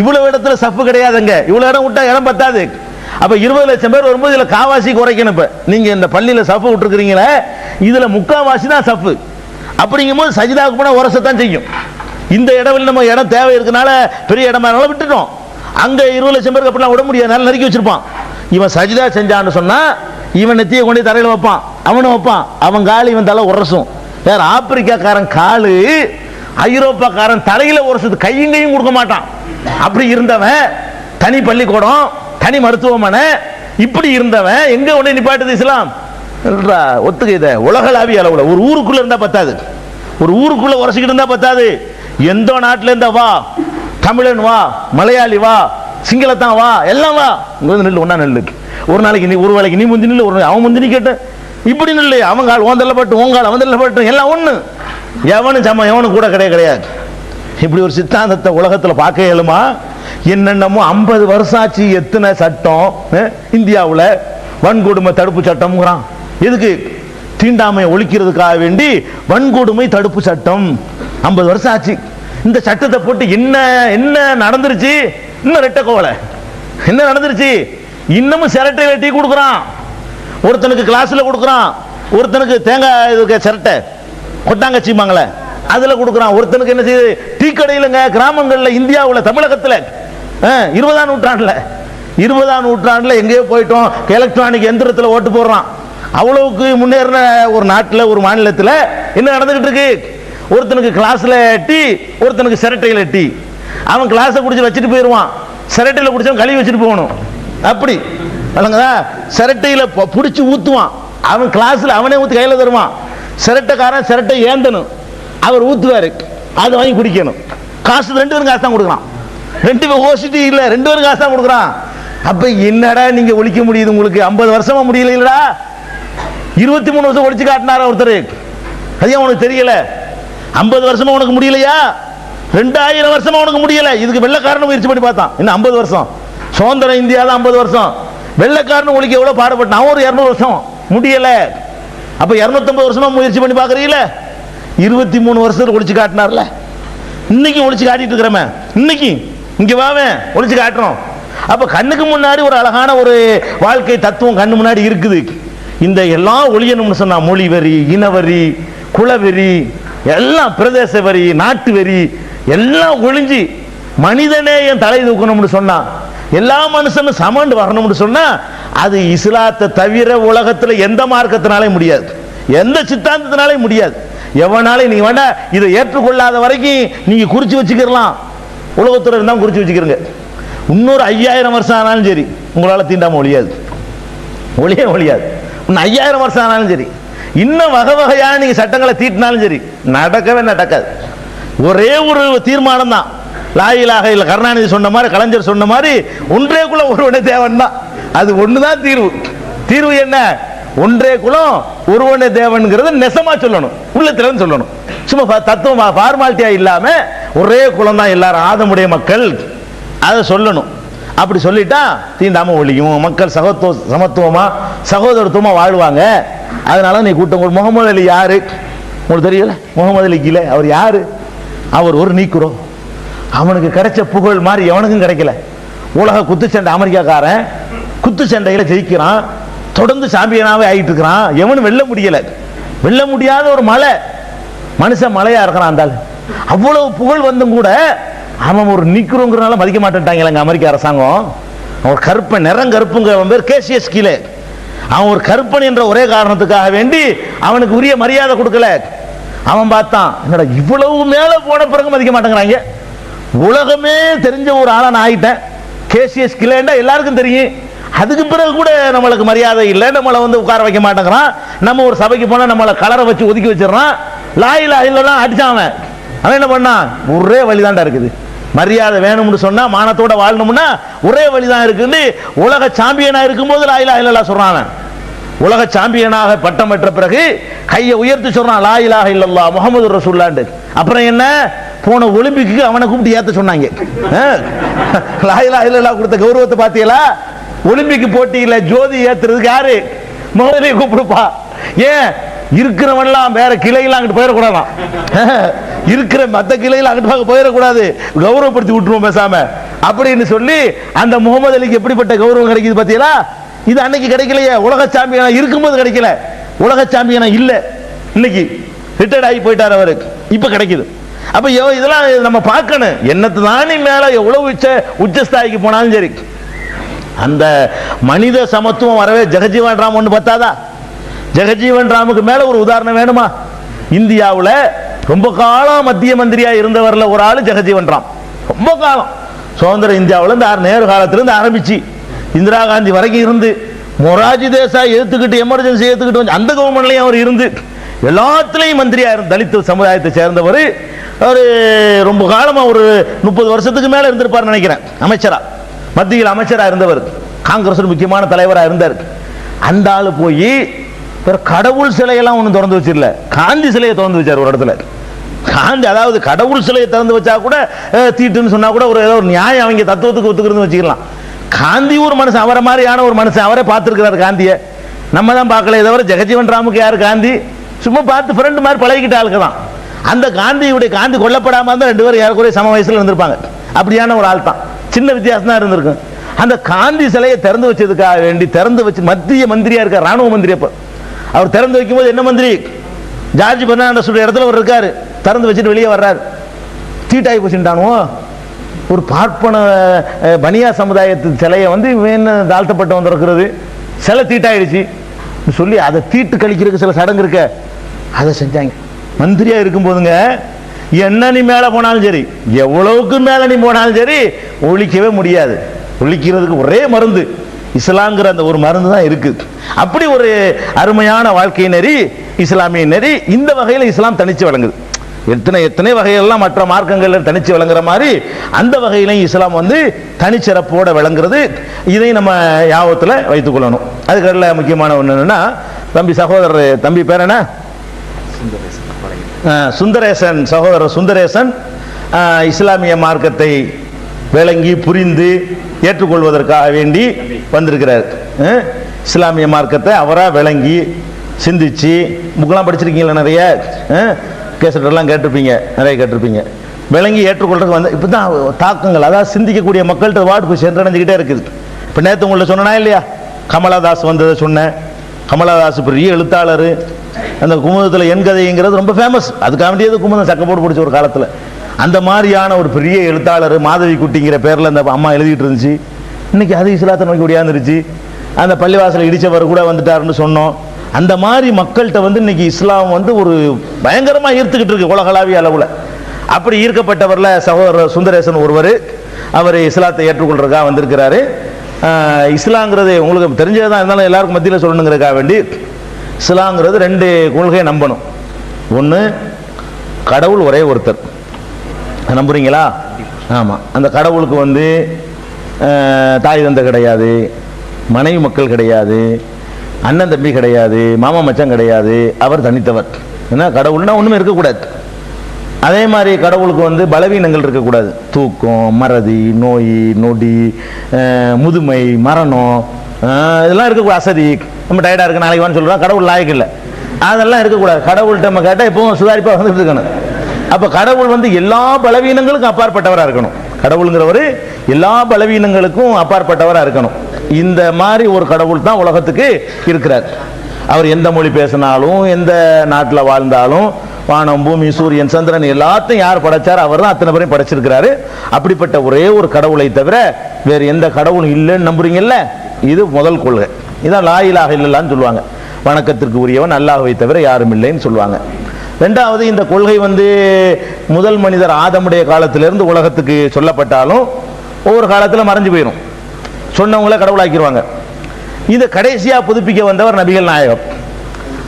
S1: இவ்வளவு இடத்துல சப்பு கிடையாதுங்க, இவ்வளவு இடம் விட்டா இடம் பத்தாது. அப்ப 20 லட்சம் பேர் வரும்போது இதுல காவாசி குறைக்கணும். இப்ப நீங்க இந்த பள்ளியில சப்பு விட்டுருக்கீங்களே, இதுல முக்காவாசி தான் சப்பு. அப்படிங்கும்போது சஜிதாவுக்கு போனா உரசத்தான் செய்யும். இந்த இடவில் நம்ம இடம் தேவை இருக்கனால பெரிய இடமா விட்டுட்டோம். அங்க 20 லட்சம் பேருக்கு அப்படிலாம் விட முடியாது, நல்லா நறுக்கி வச்சிருப்பான். இவன் சஜிதா செஞ்சான்னு சொன்னா இவன் நெத்தியை கொண்டு தரையில வைப்பான், அவனும் வைப்பான், அவன் காலு இவன் தலை உரசும். வேற ஆப்பிரிக்காக்காரன் காலு ஐரோப்பாக்காரன் தலையில உரசுது, கையும் கொடுக்க மாட்டான். அப்படி இருந்தவன் தனி பள்ளிக்கூடம், தனி மருத்துவமனை, இப்படி இருந்தவன் எங்க உடனே நிப்பாட்டுது இஸ்லாம்? ஒத்துக்க, இதை உலகளாவிய அளவுல ஒரு ஊருக்குள்ள இருந்தா பத்தாது, ஒரு ஊருக்குள்ள உரசிக்கிட்டு இருந்தா பத்தாது. எந்த நாட்டில இருந்தா வா, தமிழன் வா, மலையாளி வா, சிங்களத்தான் வா, எல்லாம் வா, நெல்லு ஒன்னா நெல்லு. ஒரு நாளைக்கு நீ ஒரு வேலைக்கு நீ முந்தி நில்லு, ஒரு அவன் முந்தி கேட்ட இப்படி நில்லு, அவன் கால் ஓந்தல்ல பட்டு உங்கால் அவந்தல்ல பட்டு எல்லாம் ஒண்ணு, எவனும் சம எவனும் கூட கிடையாது. இப்படி ஒரு சித்தாந்தத்தை உலகத்துல பார்க்க இயலுமா? என்னென்னமோ 50 வருஷம் ஆச்சு. எத்தனை சட்டம் இந்தியாவில், வன்கொடுமை தடுப்பு சட்டம்ங்கிறான். எதுக்கு? தீண்டாமையை ஒழிக்கிறதுக்காக வேண்டி வன்கொடுமை தடுப்பு சட்டம் 50 வருஷம் ஆச்சு. இந்த சட்டத்தை போட்டு என்ன என்ன நடந்துருச்சு? இன்னும் ரெட்ட கோவலை என்ன நடந்துருச்சு? இன்னமும் சிரட்டையில டீ கொடுக்குறான், ஒருத்தனுக்கு கிளாஸ்ல கொடுக்குறான், ஒருத்தனுக்கு தேங்காய் சிரட்டை கொட்டாங்கச்சிமாங்களே அதுல கொடுக்குறான், ஒருத்தனுக்கு என்ன செய்யுது டீ கடையிலங்க, கிராமங்கள்ல, இந்தியாவில், தமிழகத்தில் 20ஆம் நூற்றாண்டுல எங்கேயோ போயிட்டோம். எலக்ட்ரானிக் எந்திரத்தில் ஓட்டு போடுறான். அவ்வளவுக்கு முன்னேறின ஒரு நாட்டில், ஒரு மாநிலத்தில் என்ன நடந்துகிட்டு இருக்கு? ஒருத்தனுக்கு கிளாஸ்ல டீ, ஒருத்தனுக்கு சிரட்டையில டீ. அவன் கிளாஸை குடிச்சு வச்சுட்டு போயிடுவான், சிரட்டையில குடிச்சவன் கழுவி வச்சுட்டு போகணும். அப்படி சிரட்டையில பிடிச்சி ஊத்துவான், அவன் கிளாஸ்ல அவனே ஊத்து கையில தருவான். சிரட்டைக்காரன் சிரட்டை ஏந்தணும், அவர் ஊத்துவாரு, அதை வாங்கி குடிக்கணும். காசு 2 பேரும் காசு தான் கொடுக்குறான், 2 பேர் ஓசிட்டி இல்ல, 2 பேரும் காசு தான் கொடுக்குறான். அப்ப என்னடா நீங்க ஒழிக்க முடியுது? உங்களுக்கு 50 வருஷமா முடியல இல்லடா, 23 வருஷம் ஒழிச்சு காட்டினாரா ஒருத்தர், அது உனக்கு தெரியல? 50 வருஷமா உனக்கு முடியலையா? 2000 வருஷமா உனக்கு முடியல. இதுக்கு வெள்ளக்காரன் முயற்சி பண்ணி பார்த்தான், இன்னும் 50 வருஷம் சுதந்திர இந்தியாவில் 50 வருஷம், வெள்ளைக்காரன் ஒழிக்க எவ்வளவு பாடுபட்டான், ஒரு 200 வருஷம் முடியல. அப்ப 250 வருஷமா முயற்சி பண்ணி பாக்குறீங்கள, 23 வருஷத்துல ஒழிச்சு காட்டினார்ல. இன்னைக்கு ஒழிச்சு காட்டிட்டு இருக்கிறோமே, இன்னைக்கு இங்க வாவே ஒழிச்சு காட்டுறோம். அப்ப கண்ணுக்கு முன்னாடி ஒரு அழகான ஒரு வாழ்க்கை தத்துவம் கண்ணு முன்னாடி இருக்குது. இந்த எல்லாம் ஒழியணும்னு சொன்னா மொழி வெறி, இனவெறி, குலவெறி, எல்லாம் பிரதேச வரி, நாட்டு வெறி எல்லாம் ஒழிஞ்சு மனிதனே என் தலை தூக்கணும்னு சொன்னா, எல்லா மனுஷனும் சமண்டு வரணும்னு சொன்னா, அது இஸ்லாத்தை தவிர உலகத்துல எந்த மார்க்கத்தினாலே முடியாது, எந்த சித்தாந்தத்தினாலே முடியாது. எவனாலே நீங்க வேண்டா இதை ஏற்றுக்கொள்ளாத வரைக்கும் நீங்க குறிச்சு வச்சுக்கலாம், உலகத்துல இருந்தா குறிச்சு வச்சுக்கிறீங்க. இன்னொரு 5000 வருஷம் ஆனாலும் சரி உங்களால தீண்டாம ஒழியாது, ஒழியாது. இன்னும் 5000 வருஷம் ஆனாலும் சரி, இன்னும் வகை வகையான நீங்க சட்டங்களை தீட்டினாலும் சரி நடக்கவே நடக்காது. ஒரே ஒரு தீர்மானம் தான், லா இலாஹ இல்ல. கருணாநிதி சொன்ன மாதிரி, கலைஞர் சொன்ன மாதிரி, ஒன்றே குலம் ஒருவனே தேவன் தான். அது ஒண்ணுதான் தீர்வு. தீர்வு என்ன? ஒன்றே குலம் ஒருவனே தேவன்ங்கிறது நெசமா சொல்லணும், உள்ளத்துல சொல்லணும். சும்மா தத்துவம் ஃபார்மாலிட்டியா இல்லாம ஒரே குலம் தான் எல்லாரும் ஆதமுடைய மக்கள், அதை சொல்லணும். அப்படி சொல்லிட்டா தீண்டாம ஒழியும், மக்கள் சமத்துவமா சகோதரத்துவமா வாழ்வாங்க. அதனால நீ கூட்டம். முகமது அலி யாரு உங்களுக்கு தெரியல? முகமது அலி கீழே அவர் யாரு? அவர் ஒரு நீக்குறோ. அவனுக்கு கிடைச்ச புகழ் மாதிரி எவனுக்கும் கிடைக்கல. உலக குத்துச்சண்டை அமெரிக்காக்காரன் குத்துச்சண்டையில ஜெயிக்கிறான், தொடர்ந்து சாம்பியனாவே ஆகிட்டு இருக்கிறான். எவனும் வெல்ல முடியல. வெல்ல முடியாத ஒரு மலை மனுஷன் மலையா இருக்கிறான். அந்த அவ்வளவு புகழ் வந்தும் கூட அவன் ஒரு நிக்கிறோங்கிறனால மதிக்க மாட்டேன்ட்டாங்க எங்க அமெரிக்க அரசாங்கம். அவன் கருப்பன், நிறம் கருப்புங்கிற பேர் கேசியஸ் கீழே. அவன் ஒரு கருப்பன் என்ற ஒரே காரணத்துக்காக வேண்டி அவனுக்கு உரிய மரியாதை கொடுக்கல. அவன் பார்த்தான், என்னடா இவ்வளவு மேல போன பிறகு மதிக்க மாட்டேங்கிறாங்க. உலகமே தெரிஞ்ச ஒரு ஆளா நான் ஆகிட்டேன். கேசியஸ் கிளேண்டா எல்லாருக்கும் தெரியும். அதுக்கு பிறகு கூட நம்மளுக்கு மரியாதை இல்லை, நம்மளை உட்கார வைக்க மாட்டேங்கிறான். நம்ம ஒரு சபைக்கு போனா நம்மளை கலரை வச்சு ஒதுக்கி வச்சிடறான். லாயிலா இல்லலாம் அடிச்சான். அவன் என்ன பண்ணான்? ஒரே வழிதான்டா இருக்குது, மரியாதை வேணும்னு சொன்னா, மானத்தோட வாழணும்னா ஒரே வழிதான் இருக்குன்னு உலக சாம்பியனா இருக்கும்போது லாயிலா இல்லல்லா சொல்றான். உலக சாம்பியனாக பட்டம் பெற்ற பிறகு கையை உயர்த்தி சொல்றான், லா இலாஹ இல்லல்லாஹ் முஹம்மது ரசூலுல்லாஹ். அப்புறம் என்ன? போன ஒலிம்பிக்கு அவனை கூப்பிட்டு ஏத்த சொன்னாங்க. லா இலாஹ இல்லல்லாஹ் கொடுத்த கௌரவத்தை பாத்தீங்களா? ஒலிம்பிக் போட்டியில ஜோதி ஏத்துறதுக்கு யாரு? முகமது கூப்பிடுப்பா. ஏன்? இருக்கிறவன்லாம் வேற கிளையெல்லாம் அங்கிட்டு போயிடக்கூடாதான், இருக்கிற மத்த கிளையில அங்கிட்டு போயிடக்கூடாது, கௌரவப்படுத்தி விட்டுருவோம் பேசாம அப்படின்னு சொல்லி அந்த முகமது அலிக்கு எப்படிப்பட்ட கௌரவம் கிடைக்குது பாத்தீங்களா? இது அன்னைக்கு கிடைக்கலையே, உலக சாம்பியனா இருக்கும்போது கிடைக்கல. உலக சாம்பியனா இல்ல, இன்னைக்கு ரிட்டையர்ட் ஆகி போயிட்டார் அவரு, இப்ப கிடைக்குது. அப்ப இதெல்லாம் நம்ம பார்க்கணும். என்னத்து தானே மேல எவ்வளவு உச்சஸ்தாய்க்கு போனாலும் சரி, அந்த மனித சமத்துவம் வரவே ஜெகஜீவன் ராம் ஒன்று பத்தாதா? ஜெகஜீவன் ராமுக்கு மேல ஒரு உதாரணம் வேணுமா? இந்தியாவில் ரொம்ப காலம் மத்திய மந்திரியா இருந்தவர்ல ஒரு ஆளு ஜெகஜீவன் ராம். ரொம்ப காலம் சுதந்திர இந்தியாவில் நேரு காலத்திலிருந்து ஆரம்பிச்சு இந்திரா காந்தி வரைக்கும் இருந்து, மொராஜி தேசாய் எதிர்த்துக்கிட்டு எமர்ஜென்சி எடுத்துக்கிட்டு வந்து அந்த கவர்மெண்ட்லயும் அவர் இருந்து எல்லாத்திலையும் மந்திரியா இருந்த தலித் சமுதாயத்தை சேர்ந்தவர். அவர் ரொம்ப காலமா ஒரு 30 வருஷத்துக்கு மேல இருந்திருப்பார் நினைக்கிறேன். அமைச்சரா, மத்தியில் அமைச்சரா இருந்தவர், காங்கிரஸ் முக்கியமான தலைவராக இருந்தார். அந்த ஆளு போய் கடவுள் சிலையெல்லாம் ஒன்றும் திறந்து வச்சிடல, காந்தி சிலையை திறந்து வச்சார் ஒரு இடத்துல. காந்தி, அதாவது கடவுள் சிலையை திறந்து வச்சா கூட தீட்டுன்னு சொன்னா கூட ஒரு ஏதோ ஒரு நியாயம் அவங்க தத்துவத்துக்கு ஒத்துக்கிறது வச்சுக்கலாம். காந்தி ஒரு மனுஷன், அவரை மாதிரியான ஒரு மனுஷன், அவரே பார்த்துருக்கிறார் காந்தியை. நம்ம தான் பார்க்கல. தவிர ஜெகஜீவன் ராமுக்கு யாரு காந்தி? சும்மா பார்த்து ஃப்ரெண்டு மாதிரி பழகிக்கிட்ட ஆளுக்கு தான். அந்த காந்தியுடைய, காந்தி கொல்லப்படாம இருந்தால் 2 பேரும் யாருக்குரிய சம வயசுல இருந்திருப்பாங்க. அப்படியான ஒரு ஆள் தான், சின்ன வித்தியாசம் தான் இருந்திருக்கும். அந்த காந்தி சிலையை திறந்து வச்சதுக்காக வேண்டி திறந்து வச்சு மத்திய மந்திரியா இருக்கார், ராணுவ மந்திரி. அப்ப அவர் திறந்து வைக்கும் போது என்ன மந்திரி? ஜார்ஜ் பெர்னாண்டஸ் இடத்துல அவர் இருக்காரு. திறந்து வச்சுட்டு வெளியே வர்றாரு. தீட்டாய் போச்சுட்டானோ, ஒரு பார்ப்பன பனியா சமுதாயத்து சிலையை தாழ்த்தப்பட்டு வந்திருக்கிறது, சிலை தீட்டாயிடுச்சு சொல்லி அதை தீட்டு கழிக்கிறதுக்கு சில சடங்கு இருக்க, அதை செஞ்சாங்க. மந்திரியா இருக்கும் போதுங்க, என்ன நீ மேல போனாலும் சரி, எவ்வளவுக்கு மேல நீ போனாலும் சரி, ஒழிக்கவே முடியாது. ஒழிக்கிறதுக்கு ஒரே மருந்து இஸ்லாம்ங்கிற அந்த ஒரு மருந்து தான் இருக்கு. அப்படி ஒரு அருமையான வாழ்க்கை நெறி இஸ்லாமிய நெறி. இந்த வகையில் இஸ்லாம் தனிச்சு வழங்குது. எத்தனை வகையெல்லாம் மற்ற மார்க்கங்கள் தனிச்சு விளங்குற மாதிரி அந்த வகையிலையும் இஸ்லாம் தனிச்சிறப்போட விளங்குறது. இதை நம்ம யாபத்தில் வைத்துக் கொள்ளணும். அதுக்கடல முக்கியமான ஒன்று என்னன்னா, தம்பி பேர் என்ன? சுந்தரேசன், சகோதரர் சுந்தரேசன் இஸ்லாமிய மார்க்கத்தை விளங்கி புரிந்து ஏற்றுக்கொள்வதற்காக வேண்டி வந்திருக்கிறார். இஸ்லாமிய மார்க்கத்தை அவராக விளங்கி சிந்திச்சு, புக்கெல்லாம் படிச்சிருக்கீங்களா, நிறைய கேசட்டெல்லாம் கேட்டிருப்பீங்க, நிறைய கேட்டிருப்பீங்க. விளங்கி ஏற்றுக்கொள்றதுக்கு வந்து இப்போ தான் தாக்கங்கள், அதாவது சிந்திக்கக்கூடிய மக்கள்கிட்ட வார்டு போய் சென்றடைஞ்சிக்கிட்டே இருக்குது. இப்போ நேற்று உங்களை சொன்னா இல்லையா, கமலாதாஸ் வந்ததை சொன்னேன். கமலாதாஸ் பெரிய எழுத்தாளர். அந்த குமுதத்தில் என் கதைங்கிறது ரொம்ப ஃபேமஸ். அதுக்காக வேண்டியது குமுதம் சக்கப்போடு பிடிச்ச ஒரு காலத்தில். அந்த மாதிரியான ஒரு பெரிய எழுத்தாளர் மாதவி குட்டிங்கிற பேரில் அந்த அம்மா எழுதிட்டு இருந்துச்சு. இன்னைக்கு அது இஸ்லாத்தை நோக்கி ஒடியாந்துருச்சு. அந்த பள்ளிவாசலை இடிச்சவர் கூட வந்துட்டாருன்னு சொன்னோம். அந்த மாதிரி மக்கள்கிட்ட வந்து இன்னைக்கு இஸ்லாம் வந்து ஒரு பயங்கரமாக ஈர்த்துக்கிட்டு இருக்கு உலகளாவிய அளவில். அப்படி ஈர்க்கப்பட்டவரில் சகோதரர் சுந்தரேசன் ஒருவர், அவர் இஸ்லாத்தை ஏற்றுக்கொள்றதுக்காக வந்திருக்கிறாரு. இஸ்லாங்கிறது உங்களுக்கு தெரிஞ்சதான் இருந்தாலும் எல்லாருக்கும் மத்தியில் சொல்லணுங்கிறதுக்காக வேண்டி, இஸ்லாங்கிறது 2 கொள்கையை நம்பணும். ஒன்று, கடவுள் ஒரே ஒருத்தர், நம்புறீங்களா? ஆமாம். அந்த கடவுளுக்கு வந்து தாய் தந்தை கிடையாது, மனைவி மக்கள் கிடையாது, அண்ணன் தம்பி கிடையாது, மாமா மச்சான் கிடையாது, அவர் தனித்தவர். ஏன்னா கடவுள்னா ஒன்றுமே இருக்கக்கூடாது. அதே மாதிரி கடவுளுக்கு வந்து பலவீனங்கள் இருக்கக்கூடாது. தூக்கம், மறதி, நோய் நொடி, முதுமை, மரணம், இதெல்லாம் இருக்கக்கூடாது. அசதி, நம்ம டயர்டாக இருக்கு நாளைக்கு வான்னு சொல்கிறோம், கடவுள் லாயக்கு இல்லை, அதெல்லாம் இருக்கக்கூடாது. கடவுள்கிட்ட நம்ம கேட்டால் எப்பவும் சுதாரிப்பாக வந்துட்டு இருக்கணும். அப்போ கடவுள் வந்து எல்லா பலவீனங்களுக்கும் அப்பாற்பட்டவராக இருக்கணும். கடவுளுங்கிறவர் எல்லா பலவீனங்களுக்கும் அப்பாற்பட்டவராக இருக்கணும். இந்த மாதிரி ஒரு கடவுள் தான் உலகத்துக்கு இருக்கிறார். அவர் எந்த மொழி பேசினாலும், எந்த நாட்டில் வாழ்ந்தாலும், வானம், பூமி, சூரியன், சந்திரன் எல்லாத்தையும் யார் படைச்சார், அவர் தான் அத்தனை பேரையும் படைச்சிருக்கிறாரு. அப்படிப்பட்ட ஒரே ஒரு கடவுளை தவிர வேறு எந்த கடவுளும் இல்லைன்னு நம்புறீங்கல்ல, இது முதல் கொள்கை. இதான் லா இலாஹ இல்லல்லாஹ்னு சொல்லுவாங்க. வணக்கத்திற்கு உரியவன் அல்லாஹ்வை தவிர யாரும் இல்லைன்னு சொல்லுவாங்க. ரெண்டாவது, இந்த கொள்கை வந்து முதல் மனிதர் ஆதமுடைய காலத்திலிருந்து உலகத்துக்கு சொல்லப்பட்டாலும் ஒவ்வொரு காலத்தில் மறைஞ்சு போயிடும். சொன்னவங்கள கடவுளாக்கிடுவாங்க. இதை கடைசியாக புதுப்பிக்க வந்தவர் நபிகள் நாயகம்.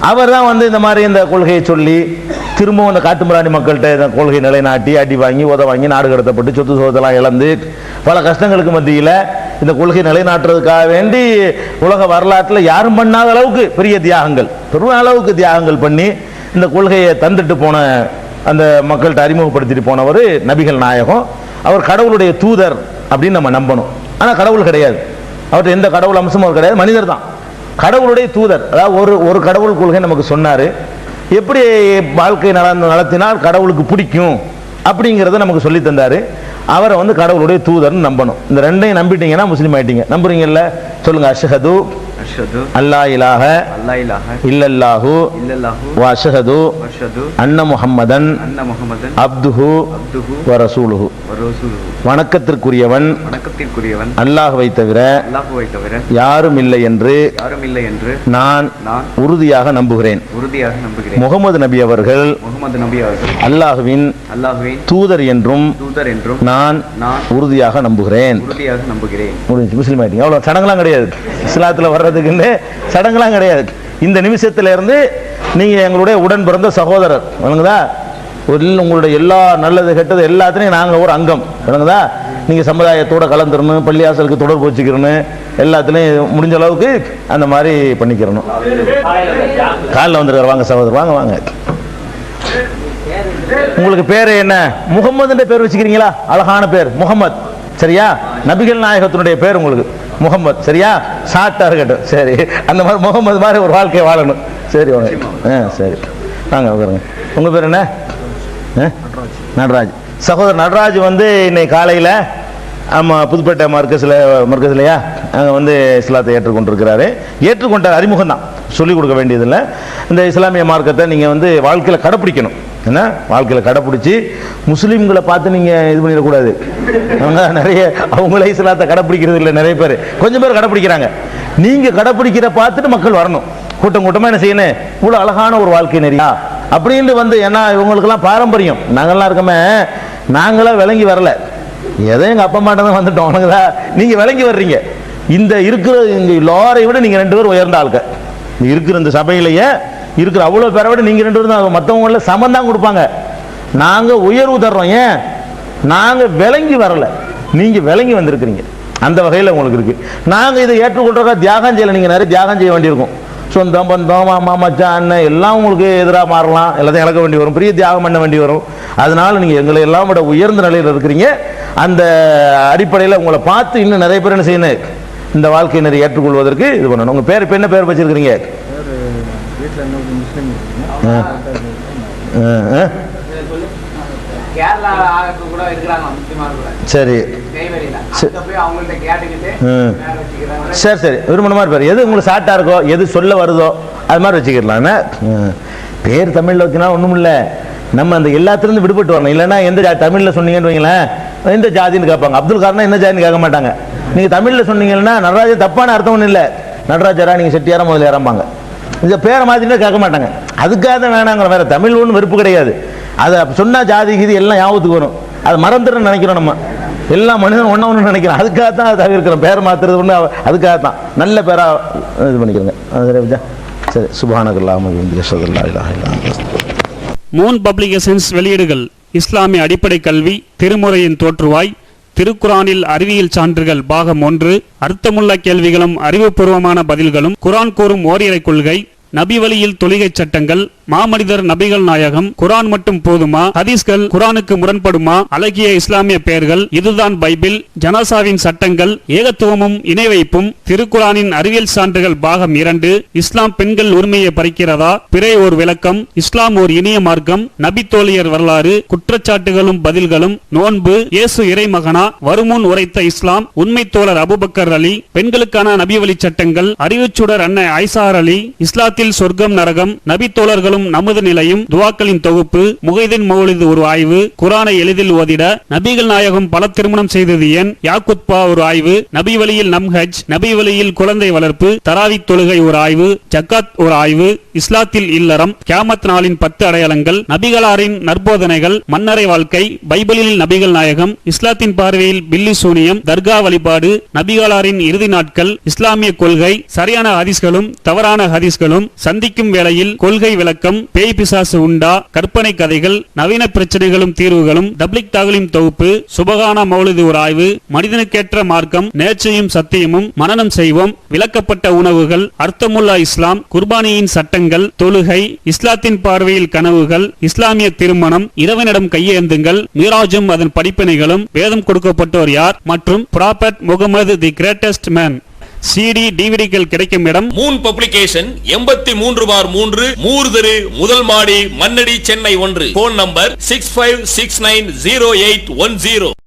S1: அவர் தான் வந்து இந்த மாதிரி இந்த கொள்கையை சொல்லி திரும்பவும் அந்த காட்டுமிராணி மக்கள்கிட்ட இந்த கொள்கை நிலைநாட்டி அடி வாங்கி உத வாங்கி நாடு கடத்தப்பட்டு சொத்து சோதெல்லாம் இழந்து பல கஷ்டங்களுக்கு மத்தியில் இந்த கொள்கை நிலைநாட்டுறதுக்காக வேண்டி உலக வரலாற்றில் யாரும் பண்ணாத அளவுக்கு பெரிய தியாகங்கள், பெரும் அளவுக்கு தியாகங்கள் பண்ணி இந்த கொள்கையை தந்துட்டு போன அந்த மக்கள்கிட்ட அறிமுகப்படுத்திட்டு போனவர் நபிகள் நாயகம். அவர் கடவுளுடைய தூதர் அப்படின்னு நம்ம நம்பணும். ஆனால் கடவுள் கிடையாது, அவர்கிட்ட எந்த கடவுள் அம்சமும் அவர் கிடையாது, மனிதர் தான் கடவுளுடைய தூதர். அதாவது ஒரு கடவுள் கொள்கை நமக்கு சொன்னார். எப்படி வாழ்க்கை நடத்தினால் கடவுளுக்கு பிடிக்கும் அப்படிங்கிறத நமக்கு சொல்லி தந்தார். அவரை வந்து கடவுளுடைய தூதர்னு நம்பணும். இந்த ரெண்டையும் நம்பிட்டீங்கன்னா முஸ்லீம் ஆயிட்டீங்க. நம்புறீங்கல்ல? சொல்லுங்க. அஷ்ஹது அல்லா இலாஹ இல்லல்லாஹு வ அஷ்ஹது அன்ன முஹம்மதன் அப்துஹு வ ரசூலுஹு. வணக்கத்திற்குரியவன் அல்லாஹ்வை தவிர யாரும் இல்லை என்று நான் உறுதியாக நம்புகிறேன். முகமது நபி அவர்கள் அல்லாஹ்வின் தூதர் என்றும் நான் உறுதியாக நம்புகிறேன். முஸ்லீம் ஆயிட்டீங்க. அவ்வளோ சடங்கெல்லாம் கிடையாது. இஸ்லாத்தில் வர்றதுக்குன்னு சடங்கெல்லாம் கிடையாது. இந்த நிமிஷத்துல இருந்து நீங்க எங்களுடைய உடன் பிறந்த சகோதரர். வணங்குதா? உங்களுடைய எல்லா நல்லது கெட்டது எல்லாத்துலையும் நாங்கள் ஒரு அங்கம். வணங்குதா? நீங்க சமுதாயத்தோட கலந்துடணும், பள்ளியாசலுக்கு தொடர்பு வச்சுக்கிறணும், எல்லாத்துலேயும் முடிஞ்ச அளவுக்கு அந்த மாதிரி பண்ணிக்கிறணும். காலில் வந்துருக்கார். வாங்க சகோதரர், வாங்க வாங்க. உங்களுக்கு பேர் என்ன? முகமதுன்ற பேர் வச்சுக்கிறீங்களா? அழகான பேர் முகமது. சரியா? நபிகள் நாயகத்தினுடைய பேர் உங்களுக்கு முகமது. சரியா? ஷார்ட்டா இருக்கட்டும். சரி, அந்த மாதிரி முகமது மாதிரி ஒரு வாழ்க்கையை வாழணும். சரி வாங்க. சரி வாங்க உட்காருங்க. உங்க பேர் என்ன? நடராஜ். சகோதரர் நடராஜ் வந்து இன்னைக்கு காலையில் ஆமாம் புதுப்பேட்டை மர்க்கஸ்லையா அங்கே வந்து இஸ்லாத்தை ஏற்றுக்கொண்டிருக்கிறாரு. ஏற்றுக்கொண்டார், அறிமுகம் தான், சொல்லிக் கொடுக்க வேண்டியதில்லை. இந்த இஸ்லாமிய மார்க்கத்தை நீங்கள் வந்து வாழ்க்கையில் கடைப்பிடிக்கணும். என்ன வாழ்க்கையில் கடைப்பிடிச்சி முஸ்லீம்களை பார்த்து நீங்கள் இது பண்ணிடக்கூடாது. அவங்க நிறைய அவங்களே இஸ்லாத்தை கடைப்பிடிக்கிறது இல்லை. நிறைய பேர், கொஞ்சம் பேர் கடைப்பிடிக்கிறாங்க. நீங்கள் கடைப்பிடிக்கிற பார்த்துட்டு மக்கள் வரணும். கூட்டம் கூட்டமாக என்ன செய்யணும்? இவ்வளோ அழகான ஒரு வாழ்க்கை நிறையா அப்படின்னு வந்து, ஏன்னா இவங்களுக்கெல்லாம் பாரம்பரியம். நாங்கள்லாம் இருக்கமே, நாங்களாம் விளங்கி வரல, ஏதோ எங்கள் அப்பா அம்மாட்ட தான் வந்துட்டோம். உனக்குதா நீங்கள் விளங்கி வர்றீங்க. இந்த இருக்கிற இங்கே எல்லாரையும் விட நீங்கள் 2 பேர் உயர்ந்த ஆளுக்க. இருக்கிற இந்த சபையிலேயே இருக்கிற அவ்வளோ பேரை விட நீங்கள் 2 பேர் தான். மற்றவங்கள சமம் தான் கொடுப்பாங்க. நாங்கள் உயர்வு தர்றோம். ஏன்? நாங்கள் விளங்கி வரல, நீங்கள் விளங்கி வந்திருக்கிறீங்க. அந்த வகையில் உங்களுக்கு இருக்கு. நாங்கள் இதை ஏற்றுக்கொள்றதா தியாகம் செய்யலை. நீங்கள் நிறைய தியாகம் செய்ய வேண்டியிருக்கும். சொந்தம், பந்தம், மாமா, மச்சான், அண்ணன் எல்லாம் உங்களுக்கு எதிராக மாறலாம். எல்லாத்தையும் இழக்க வேண்டி வரும். பெரிய தியாகம் பண்ண வேண்டி வரும். அதனால நீங்கள் எங்களை எல்லாம் விட உயர்ந்த நிலையில் இருக்கிறீங்க. அந்த அடிப்படையில் உங்களை பார்த்து இன்னும் நிறைய பேர் என்ன செய்யணும், இந்த வாழ்க்கையினரை ஏற்றுக்கொள்வதற்கு இது பண்ணணும். உங்கள் பேர் இப்போ என்ன பேர் வச்சிருக்கிறீங்க? சரி சரி சரி, விரும்பின மாதிரி பேர் எது உங்களுக்கு ஷார்ட்டாக இருக்கோ, எது சொல்ல வருதோ அது மாதிரி வச்சுக்கலாம். பேர் தமிழில் வச்சுனா ஒன்றும் இல்லை, நம்ம அந்த எல்லாத்துலேருந்து விடுபட்டு வரணும். இல்லைன்னா எந்த தமிழில் சொன்னீங்கன்னு வைங்களேன், எந்த ஜாதின்னு கேட்பாங்க. அப்துல் கார்னா என்ன ஜாதின்னு கேட்க மாட்டாங்க. நீங்கள் தமிழில் சொன்னீங்கன்னா நடராஜர் தப்பான அர்த்தம் ஒன்றும் இல்லை, நடராஜரா நீங்கள் செட்டியாரா முதல்ல இறம்பாங்க. இந்த பேரை மாதிரினா கேட்க மாட்டாங்க. அதுக்காக தான் வேணாங்கிற, வேற தமிழ் ஒன்றும் வெறுப்பு கிடையாது. அதை சொன்னால் ஜாதி இது எல்லாம் ஞாபகத்துக்கு வரும். அதை மறந்துடுன்னு நினைக்கிறோம், நம்ம எல்லா மனிதனும் ஒன்றா ஒன்று நினைக்கிறோம். அதுக்காக தான் அதை தவிர்க்கிறோம். பேரை மாற்றுறது ஒன்று அதுக்காக தான். நல்ல பேராக இது பண்ணிக்கிறோங்க. சரி, சுப்ஹானக்கல்லாஹு வ பிஹம்திஹி லா இலாஹா இல்லா அன்த.
S4: மூன் பப்ளிகேஷன்ஸ் வெளியீடுகள். இஸ்லாமிய அடிப்படை கல்வி, திருமுறையின் தோற்றுவாய், திருக்குரானில் அறிவியல் சான்றுகள் பாகம் 1, அர்த்தமுள்ள கேள்விகளும் அறிவுபூர்வமான பதில்களும், குரான் கூறும் ஓரிரை கொள்கை, நபி வழியில் தொழுகை சட்டங்கள், மாமனிதர் நபிகள் நாயகம், குரான் மட்டும் போதுமா, ஹதீஸ்கள் குரானுக்கு முரண்படுமா, அழகிய இஸ்லாமிய பெயர்கள், இதுதான் பைபிள், ஜனாசாவின் சட்டங்கள், ஏகத்துவமும் இணை வைப்பும், திருக்குரானின் அறிவியல் சான்றுகள் பாகம் 2, இஸ்லாம் பெண்கள் உரிமையை பறிக்கிறதா, பிறை ஓர் விளக்கம், இஸ்லாம் ஓர் இனிய மார்க்கம், நபி தோழியர் வரலாறு, குற்றச்சாட்டுகளும் பதில்களும், நோன்பு, இயேசு இறைமகனா, வருமுன் உரைத்த இஸ்லாம், உண்மை தோழர் அபுபக்கர் அலி, பெண்களுக்கான நபி வழி சட்டங்கள், அறிவுச்சுடர் அன்னை ஐசார் அலி, இஸ்லாத்தில் சொர்க்கம் நரகம், நபி தோழர்களும் நமது நிலையும், துவாக்களின் தொகுப்பு, முகைதீன் மௌலிது ஒரு ஆய்வு, குரானை எளிதில் ஓதிட, நபிகள் நாயகம் பல திருமணம் செய்தது ஏன், யாக்குத்பா ஒரு ஆய்வு, நபி வழியில் நம்ஹஜ், நபி வழியில் குழந்தை வளர்ப்பு, தராவி தொழுகை ஒரு ஆய்வு, ஜக்காத் ஒரு ஆய்வு, இஸ்லாத்தில் இல்லறம், கியாமத் நாளின் 10 அடையாளங்கள், நபிகளாரின் நற்போதனைகள், மன்னரை வாழ்க்கை, பைபிளில் நபிகள் நாயகம், இஸ்லாத்தின் பார்வையில் பில்லி சூனியம், தர்கா வழிபாடு, நபிகளாரின் இறுதி நாட்கள், இஸ்லாமிய கொள்கை, சரியான ஹதீஸ்களும் தவறான ஹதீஸ்களும், சந்திக்கும் வேளையில் கொள்கை விளக்கம், பேய் பிசாசு உண்டா, கற்பனை கதைகள், நவீன பிரச்சனைகளும் தீர்வுகளும், தப்லிக் தாகலிம் தொகுப்பு, சுபகானா மௌலிது ஒரு ஆய்வு, மனிதனுக்கேற்ற மார்க்கம், நேர்ச்சையும் சத்தியமும், மனனம் செய்வோம், விளக்கப்பட்ட உணவுகள், அர்த்தமுல்லா இஸ்லாம், குர்பானியின் சட்டங்கள், தொழுகை, இஸ்லாத்தின் பார்வையில் கனவுகள், இஸ்லாமிய திருமணம், இறைவனிடம் கையேந்துங்கள், மீராஜும் அதன் படிப்பினைகளும், வேதம் கொடுக்கப்பட்டோர் யார், மற்றும் prophet Muhammad the greatest man. CD டிவிடிகள் கிடைக்கும் இடம்
S2: மூன் பப்ளிகேஷன் 83/3 மூர்தரு முதல் மாடி மண்ணடி சென்னை 1. Phone number 65690810.